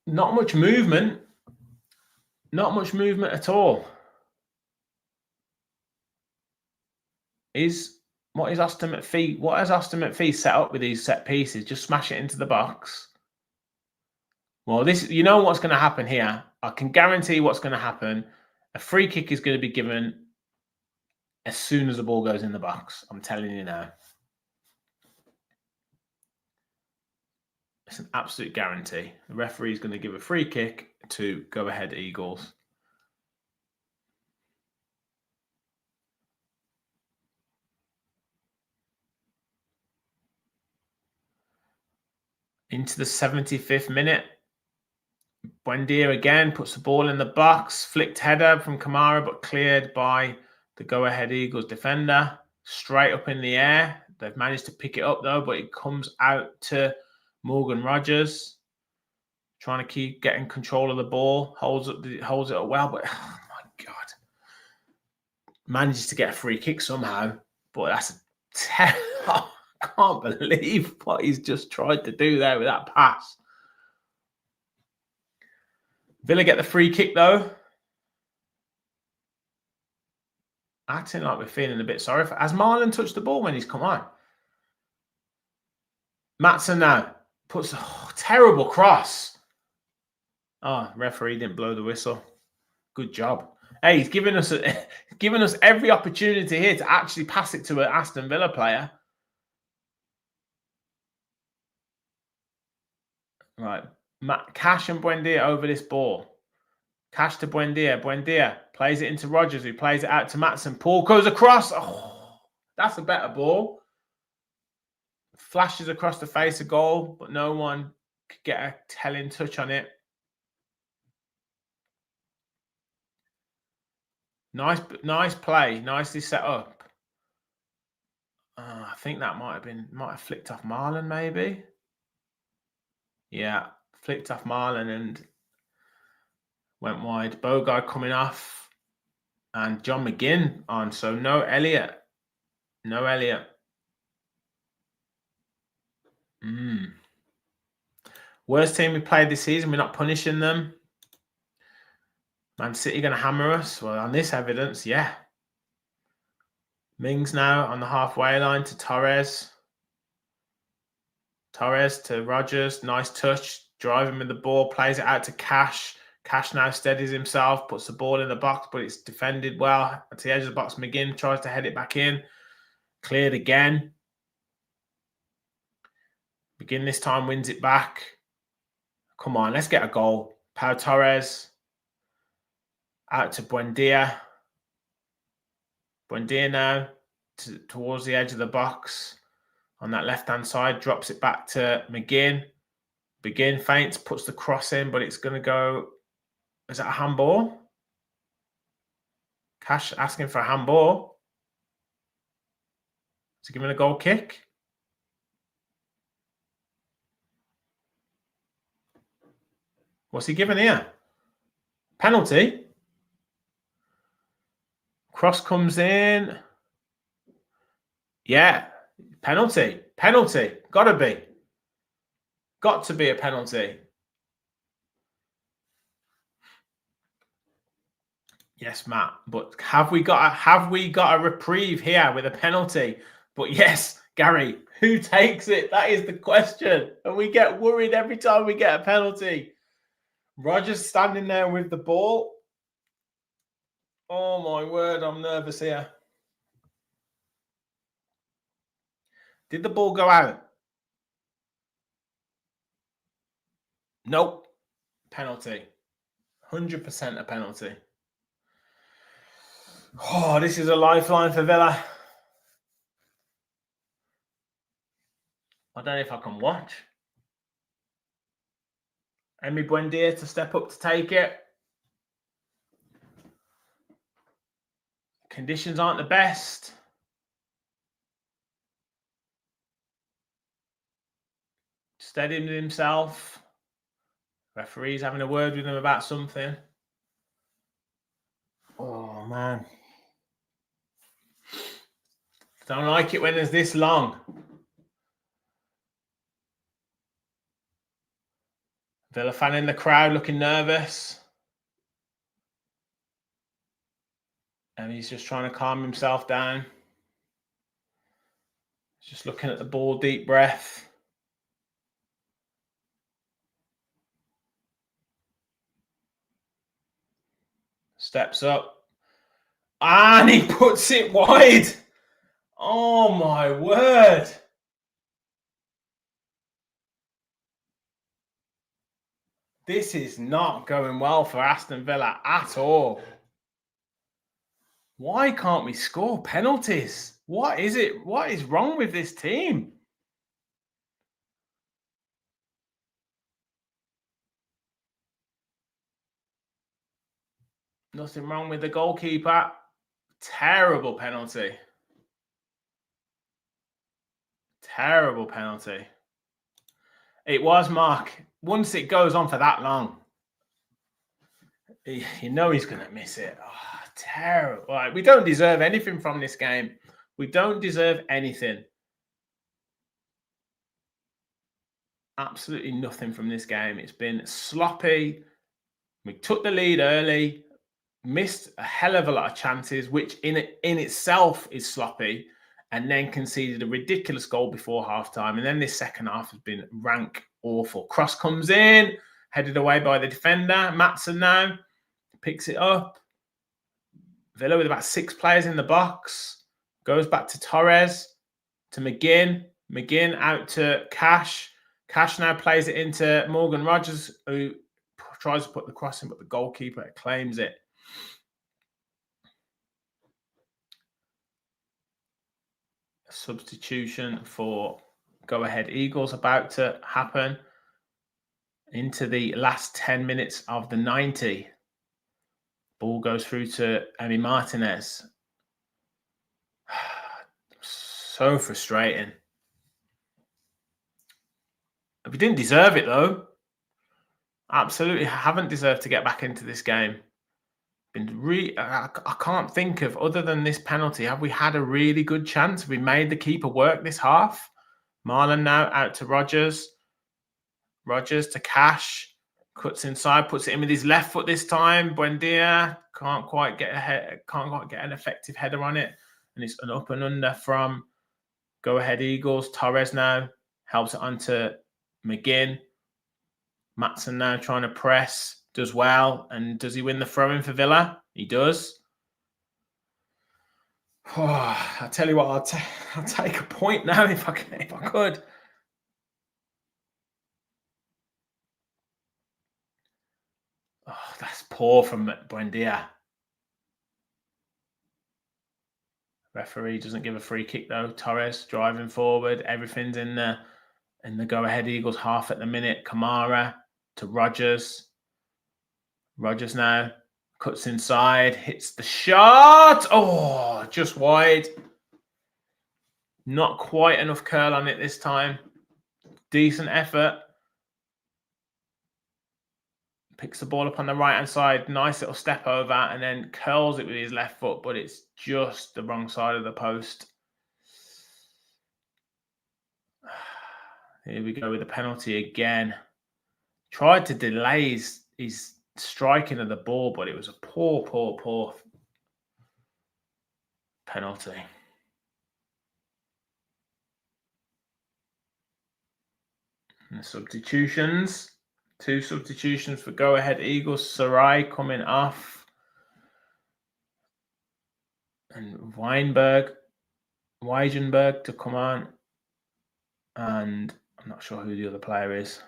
Not much movement. Not much movement at all. What has Aston McPhee set up with these set pieces? Just smash it into the box. Well, you know what's going to happen here. I can guarantee what's going to happen. A free kick is going to be given as soon as the ball goes in the box. I'm telling you now. It's an absolute guarantee. The referee is going to give a free kick to Go Ahead Eagles. Into the 75th minute. Buendia again puts the ball in the box. Flicked header from Kamara, but cleared by the Go Ahead Eagles defender. Straight up in the air. They've managed to pick it up though, but it comes out to Morgan Rogers. Trying to keep getting control of the ball. Holds it up well, but oh my God. Manages to get a free kick somehow. But that's I can't believe what he's just tried to do there with that pass. Villa get the free kick though. Acting like we're feeling a bit sorry for. Has Marlon touched the ball when he's come on? Matson now puts a terrible cross. Oh, referee didn't blow the whistle. Good job. Hey, he's giving us every opportunity here to actually pass it to an Aston Villa player. Right. Cash and Buendia over this ball. Cash to Buendia. Buendia plays it into Rogers, who plays it out to Matson. Paul goes across. Oh, that's a better ball. Flashes across the face of goal, but no one could get a telling touch on it. Nice play. Nicely set up. I think that might have flicked off Marlon, maybe. Yeah, flicked off Marlon and went wide. Bogard coming off. And John McGinn on. So no Elliott. No Elliott. Worst team we played this season. We're not punishing them. Man City going to hammer us? Well, on this evidence, yeah. Mings now on the halfway line to Torres. Torres to Rogers. Nice touch. Driving with the ball. Plays it out to Cash. Cash now steadies himself. Puts the ball in the box, but it's defended well. At the edge of the box, McGinn tries to head it back in. Cleared again. McGinn this time wins it back. Come on, let's get a goal. Pau Torres. Out to Buendia. Buendia now towards the edge of the box. On that left-hand side, drops it back to McGinn. McGinn feints, puts the cross in, but it's going to go... Is that a handball? Cash asking for a handball. Is he giving a goal kick? What's he giving here? Penalty. Cross comes in. Yeah. Penalty. Penalty. Gotta be. Got to be a penalty. Yes, Matt. But have we got a reprieve here with a penalty? But yes, Gary, who takes it? That is the question. And we get worried every time we get a penalty. Rogers standing there with the ball. Oh my word, I'm nervous here. Did the ball go out? Nope. Penalty. 100% a penalty. Oh, this is a lifeline for Villa. I don't know if I can watch. Emi Buendia to step up to take it. Conditions aren't the best. Steadying himself. Referee's having a word with him about something. Oh, man. Don't like it when there's this long. Villa fan in the crowd looking nervous. And he's just trying to calm himself down. Just looking at the ball, deep breath. Steps up. And he puts it wide. Oh, my word. This is not going well for Aston Villa at all. Why can't we score penalties? What is it? What is wrong with this team? Nothing wrong with the goalkeeper. Terrible penalty. Terrible penalty. It was, Mark. Once it goes on for that long, you know he's going to miss it. Oh, terrible. Right, we don't deserve anything from this game. We don't deserve anything. Absolutely nothing from this game. It's been sloppy. We took the lead early, missed a hell of a lot of chances, which in itself is sloppy, and then conceded a ridiculous goal before halftime. And then this second half has been rank awful. Cross comes in, headed away by the defender. Matson now picks it up. Villa with about 6 players in the box. Goes back to Torres, to McGinn. McGinn out to Cash. Cash now plays it into Morgan Rogers, who tries to put the cross in, but the goalkeeper claims it. A substitution for Go Ahead Eagles about to happen into the last 10 minutes of the 90. Ball goes through to Emi Martinez. So frustrating. We didn't deserve it, though. Absolutely haven't deserved to get back into this game. I can't think of, other than this penalty, have we had a really good chance? Have we made the keeper work this half? Marlon now out to Rogers. Rogers to Cash. Cuts inside, puts it in with his left foot this time. Buendia can't quite get an effective header on it. And it's an up and under from Go Ahead Eagles. Torres now helps it onto McGinn. Matson now trying to press, does well. And does he win the throw-in for Villa? He does. Oh, I'll tell you what, I'll take a point now if I could. Oh, that's poor from Buendia. Referee doesn't give a free kick though. Torres driving forward. Everything's in the Go Ahead Eagles half at the minute. Kamara to Rogers. Rogers now cuts inside, hits the shot. Oh, just wide. Not quite enough curl on it this time. Decent effort. Picks the ball up on the right-hand side. Nice little step over and then curls it with his left foot, but it's just the wrong side of the post. Here we go with the penalty again. Tried to delay his striking of the ball, but it was a poor penalty. And the substitutions. 2 substitutions for Go Ahead Eagles. Sarai coming off. And Weinberg to come on. And I'm not sure who the other player is.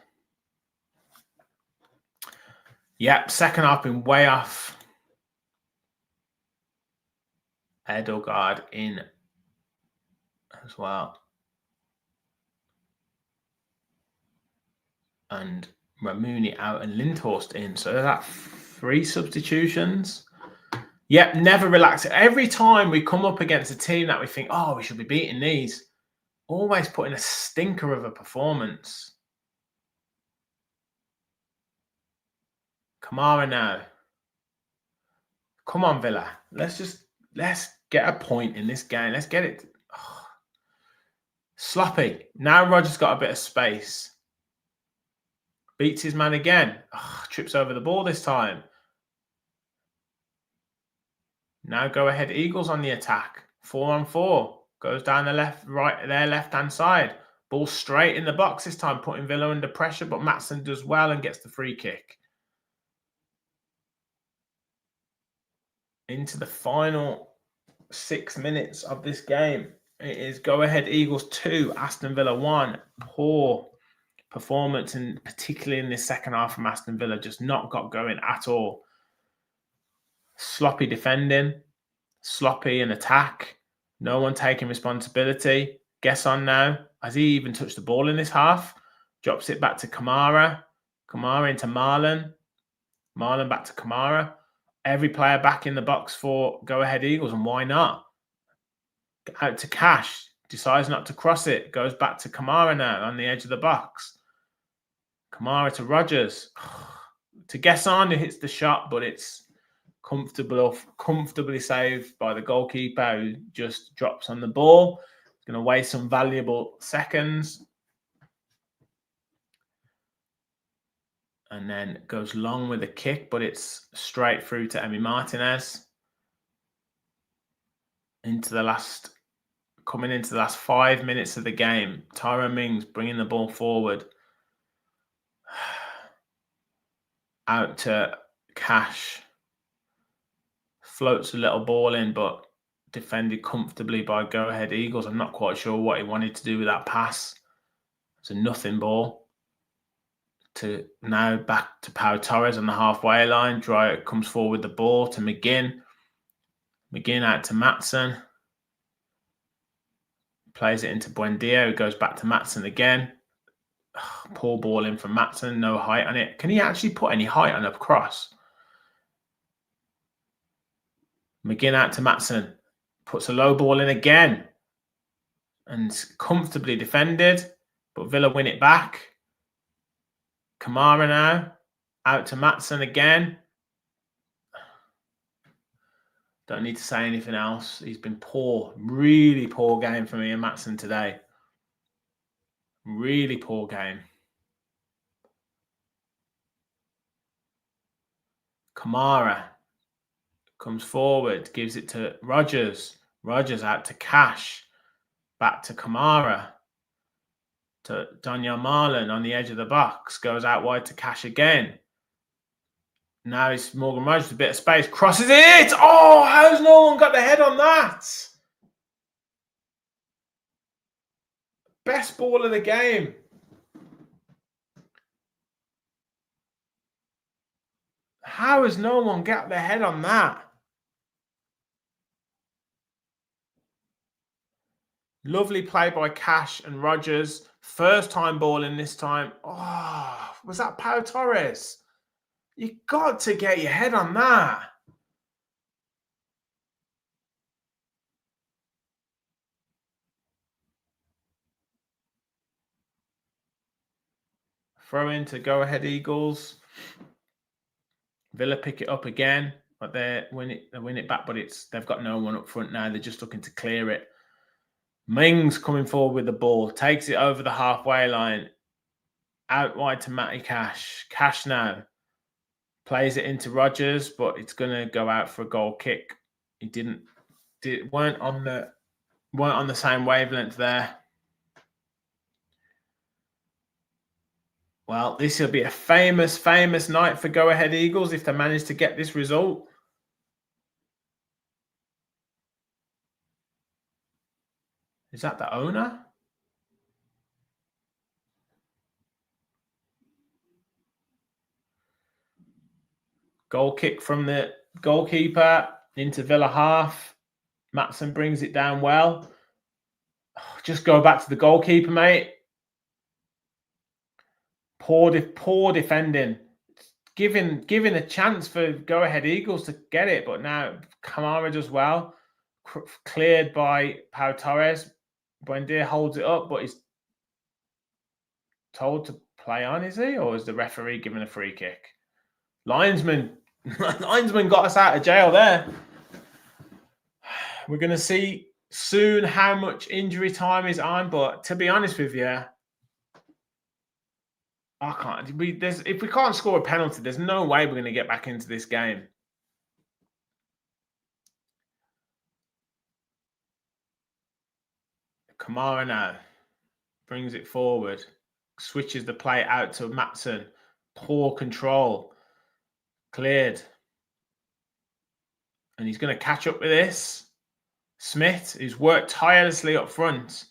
Yep, second half been way off. Edelgard in as well. And Ramuni out and Lindhorst in. So that's 3 substitutions. Yep, never relax. Every time we come up against a team that we think, oh, we should be beating these, always putting a stinker of a performance. Kamara now. Come on, Villa. Let's get a point in this game. Let's get it. Oh. Sloppy. Now Rogers got a bit of space. Beats his man again. Oh, trips over the ball this time. Now Go Ahead Eagles on the attack. 4-on-4. Goes down their left-hand side. Ball straight in the box this time, putting Villa under pressure, but Matson does well and gets the free kick. Into the final 6 minutes of this game. It is Go Ahead Eagles 2, Aston Villa 1. Poor performance, and particularly in this second half from Aston Villa, just not got going at all. Sloppy defending, sloppy in attack, no one taking responsibility. Guess on now. Has he even touched the ball in this half? Drops it back to Kamara. Kamara into Marlon. Marlon back to Kamara. Every player back in the box for Go Ahead Eagles, and why not? Out to Cash. Decides not to cross it. Goes back to Kamara now on the edge of the box. Kamara to Rogers. To Gesson, who hits the shot, but it's comfortably saved by the goalkeeper, who just drops on the ball. It's going to waste some valuable seconds. And then goes long with a kick, but it's straight through to Emi Martinez. Coming into the last 5 minutes of the game. Tyrone Mings bringing the ball forward. Out to Cash. Floats a little ball in, but defended comfortably by Go Ahead Eagles. I'm not quite sure what he wanted to do with that pass. It's a nothing ball. To now back to Pau Torres on the halfway line. Dreyer comes forward with the ball to McGinn. McGinn out to Matson. Plays it into Buendia, who goes back to Matson again. Poor ball in from Matson, no height on it. Can he actually put any height on a cross? McGinn out to Matson. Puts a low ball in again. And comfortably defended. But Villa win it back. Kamara now. Out to Matson again. Don't need to say anything else. He's been poor. Really poor game for me and Matson today. Really poor game. Kamara comes forward, gives it to Rogers. Rogers out to Cash. Back to Kamara. To Daniel Marlon on the edge of the box. Goes out wide to Cash again. Now it's Morgan Rogers, a bit of space. Crosses it! Oh, how's no one got the head on that? Best ball of the game. How has no one got their head on that? Lovely play by Cash and Rogers. First time ball in this time. Oh, was that Pau Torres? You got to get your head on that. Throw in to go ahead Eagles. Villa pick it up again, but they win it back, but they've got no one up front now. They're just looking to clear it. Mings coming forward with the ball, takes it over the halfway line, out wide to Matty Cash. Cash now plays it into Rogers, but it's going to go out for a goal kick. He weren't on the same wavelength there. Well, this will be a famous night for Go Ahead Eagles if they manage to get this result. Is that the owner? Goal kick from the goalkeeper into Villa half. Matson brings it down well. Just go back to the goalkeeper, mate. Poor defending. Giving a chance for Go Ahead Eagles to get it, but now Kamara does well. Cleared by Pau Torres. Buendia holds it up, but he's told to play on, is he? Or is the referee giving a free kick? Linesman got us out of jail there. We're going to see soon how much injury time is on, but to be honest with you, I can't. If we can't score a penalty, there's no way we're going to get back into this game. Kamara now brings it forward, switches the play out to Matson. Poor control. Cleared. And he's going to catch up with this. Smith, who's worked tirelessly up front,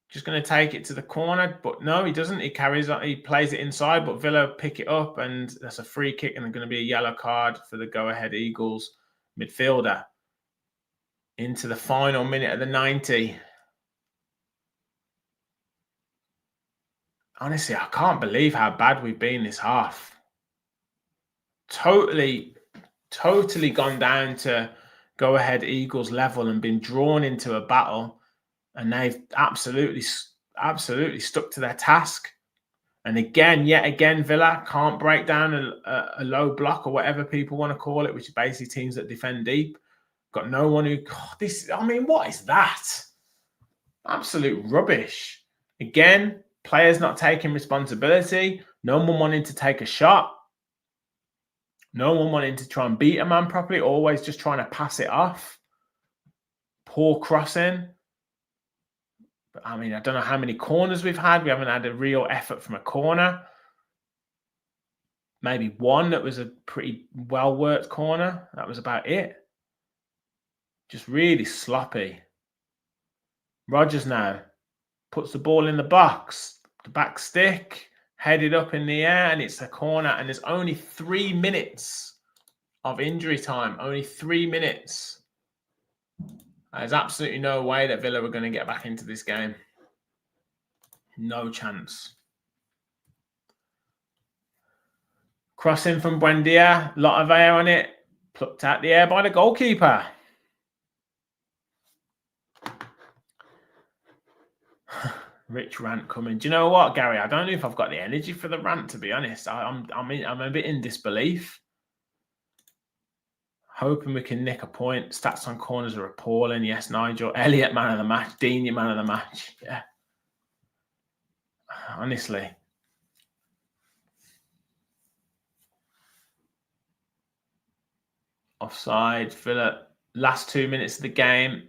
just going to take it to the corner, but no, he doesn't. He carries on. He plays it inside, but Villa pick it up, and that's a free kick, and there's going to be a yellow card for the go-ahead Eagles midfielder. Into the final minute of the 90. Honestly, I can't believe how bad we've been this half. Totally gone down to go-ahead Eagles level and been drawn into a battle, and they've absolutely stuck to their task. And yet again, Villa can't break down a low block or whatever people want to call it, which is basically teams that defend deep. Got no one who... what is that? Absolute rubbish. Again, players not taking responsibility. No one wanting to take a shot. No one wanting to try and beat a man properly. Always just trying to pass it off. Poor crossing. But I don't know how many corners we've had. We haven't had a real effort from a corner. Maybe one that was a pretty well-worked corner. That was about it. Just really sloppy. Rogers now puts the ball in the box. The back stick, headed up in the air, and it's a corner. And there's only 3 minutes of injury time. Only 3 minutes. There's absolutely no way that Villa were going to get back into this game. No chance. Crossing from Buendia. Lot of air on it. Plucked out the air by the goalkeeper. Rich rant coming. Do you know what, Gary? I don't know if I've got the energy for the rant, to be honest. I'm a bit in disbelief. Hoping we can nick a point. Stats on corners are appalling. Yes, Nigel. Elliott, man of the match. Dean, man of the match. Yeah. Honestly. Offside. Philip. Last 2 minutes of the game.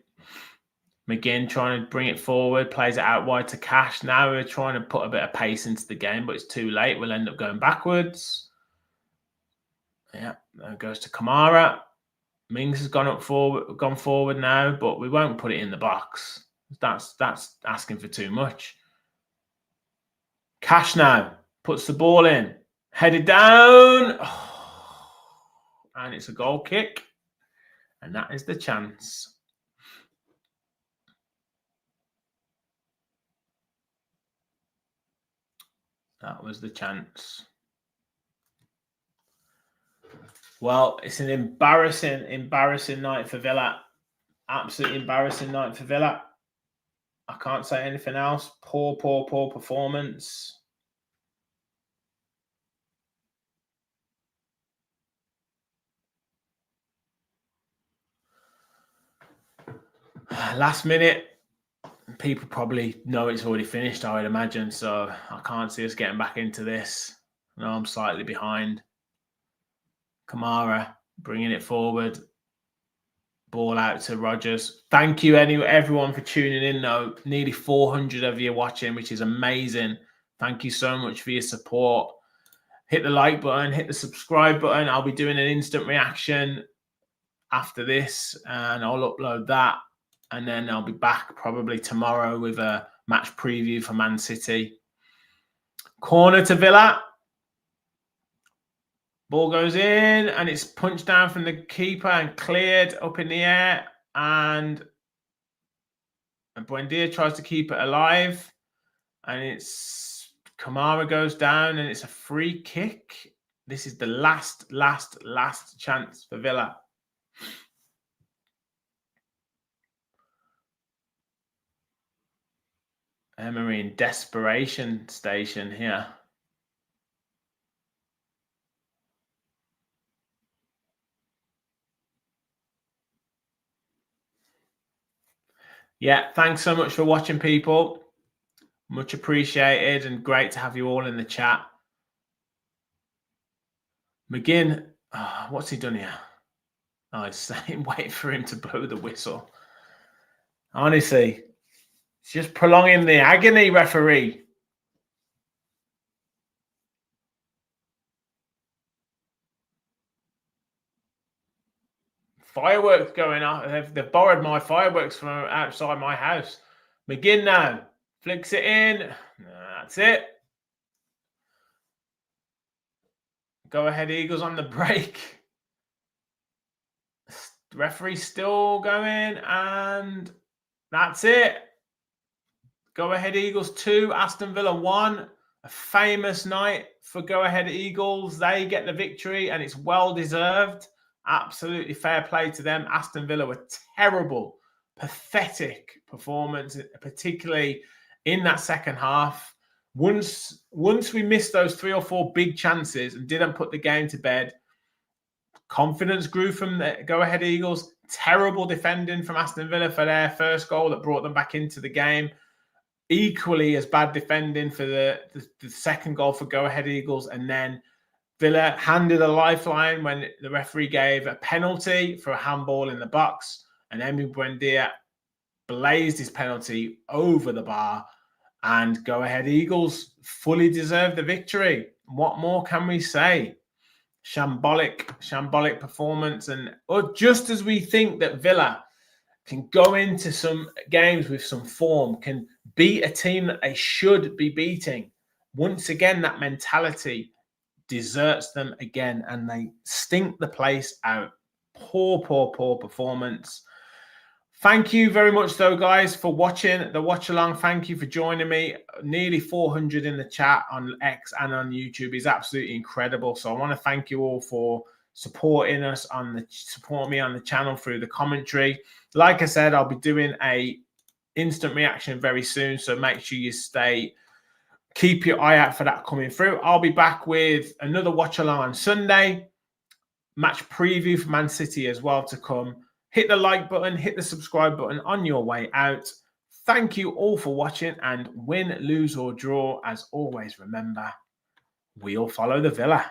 McGinn trying to bring it forward. Plays it out wide to Cash. Now we're trying to put a bit of pace into the game, but it's too late. We'll end up going backwards. Yeah. There goes to Kamara. Mings has gone forward now, but we won't put it in the box. That's asking for too much. Cash now puts the ball in, headed down, and it's a goal kick, and that is the chance. That was the chance. Well, it's an embarrassing night for Villa. Absolutely embarrassing night for Villa. I can't say anything else. Poor performance. Last minute, people probably know it's already finished, I would imagine. So I can't see us getting back into this. No, I'm slightly behind. Kamara bringing it forward. Ball out to Rodgers. Thank you, everyone, for tuning in, though. Nearly 400 of you watching, which is amazing. Thank you so much for your support. Hit the like button, hit the subscribe button. I'll be doing an instant reaction after this, and I'll upload that. And then I'll be back probably tomorrow with a match preview for Man City. Corner to Villa. Ball goes in, and it's punched down from the keeper and cleared up in the air. And Buendia tries to keep it alive. And it's Kamara goes down, and it's a free kick. This is the last chance for Villa. Emery in desperation station here. Yeah, thanks so much for watching, people. Much appreciated, and great to have you all in the chat. McGinn, what's he done here? Oh, he's saying wait for him to blow the whistle. Honestly, it's just prolonging the agony, referee. Fireworks going off. They've borrowed my fireworks from outside my house. McGinn now flicks it in. That's it. Go ahead, Eagles on the break. The referee's still going, and that's it. Go ahead, Eagles 2, Aston Villa 1. A famous night for Go Ahead Eagles. They get the victory, and it's well deserved. Absolutely fair play to them. Aston Villa were terrible, pathetic performance, particularly in that second half. Once we missed those 3 or 4 big chances and didn't put the game to bed, confidence grew from the Go Ahead Eagles. Terrible defending from Aston Villa for their first goal that brought them back into the game. Equally as bad defending for the second goal for Go Ahead Eagles, and then Villa handed a lifeline when the referee gave a penalty for a handball in the box, and Emi Buendia blazed his penalty over the bar, and Go Ahead Eagles fully deserved the victory. What more can we say? Shambolic performance, and just as we think that Villa can go into some games with some form, can beat a team that they should be beating, once again that mentality deserts them again, and they stink the place out. Poor performance. Thank you very much, though, guys, for watching the watch along. Thank you for joining me. Nearly 400 in the chat on X and on YouTube is absolutely incredible. So I want to thank you all for supporting us support me on the channel through the commentary. Like I said, I'll be doing a instant reaction very soon, so make sure you keep your eye out for that coming through. I'll be back with another watch along on Sunday. match preview for Man City as well to come. Hit the like button, hit the subscribe button on your way out. Thank you all for watching, and win, lose or draw, as always, remember, we'll follow the Villa.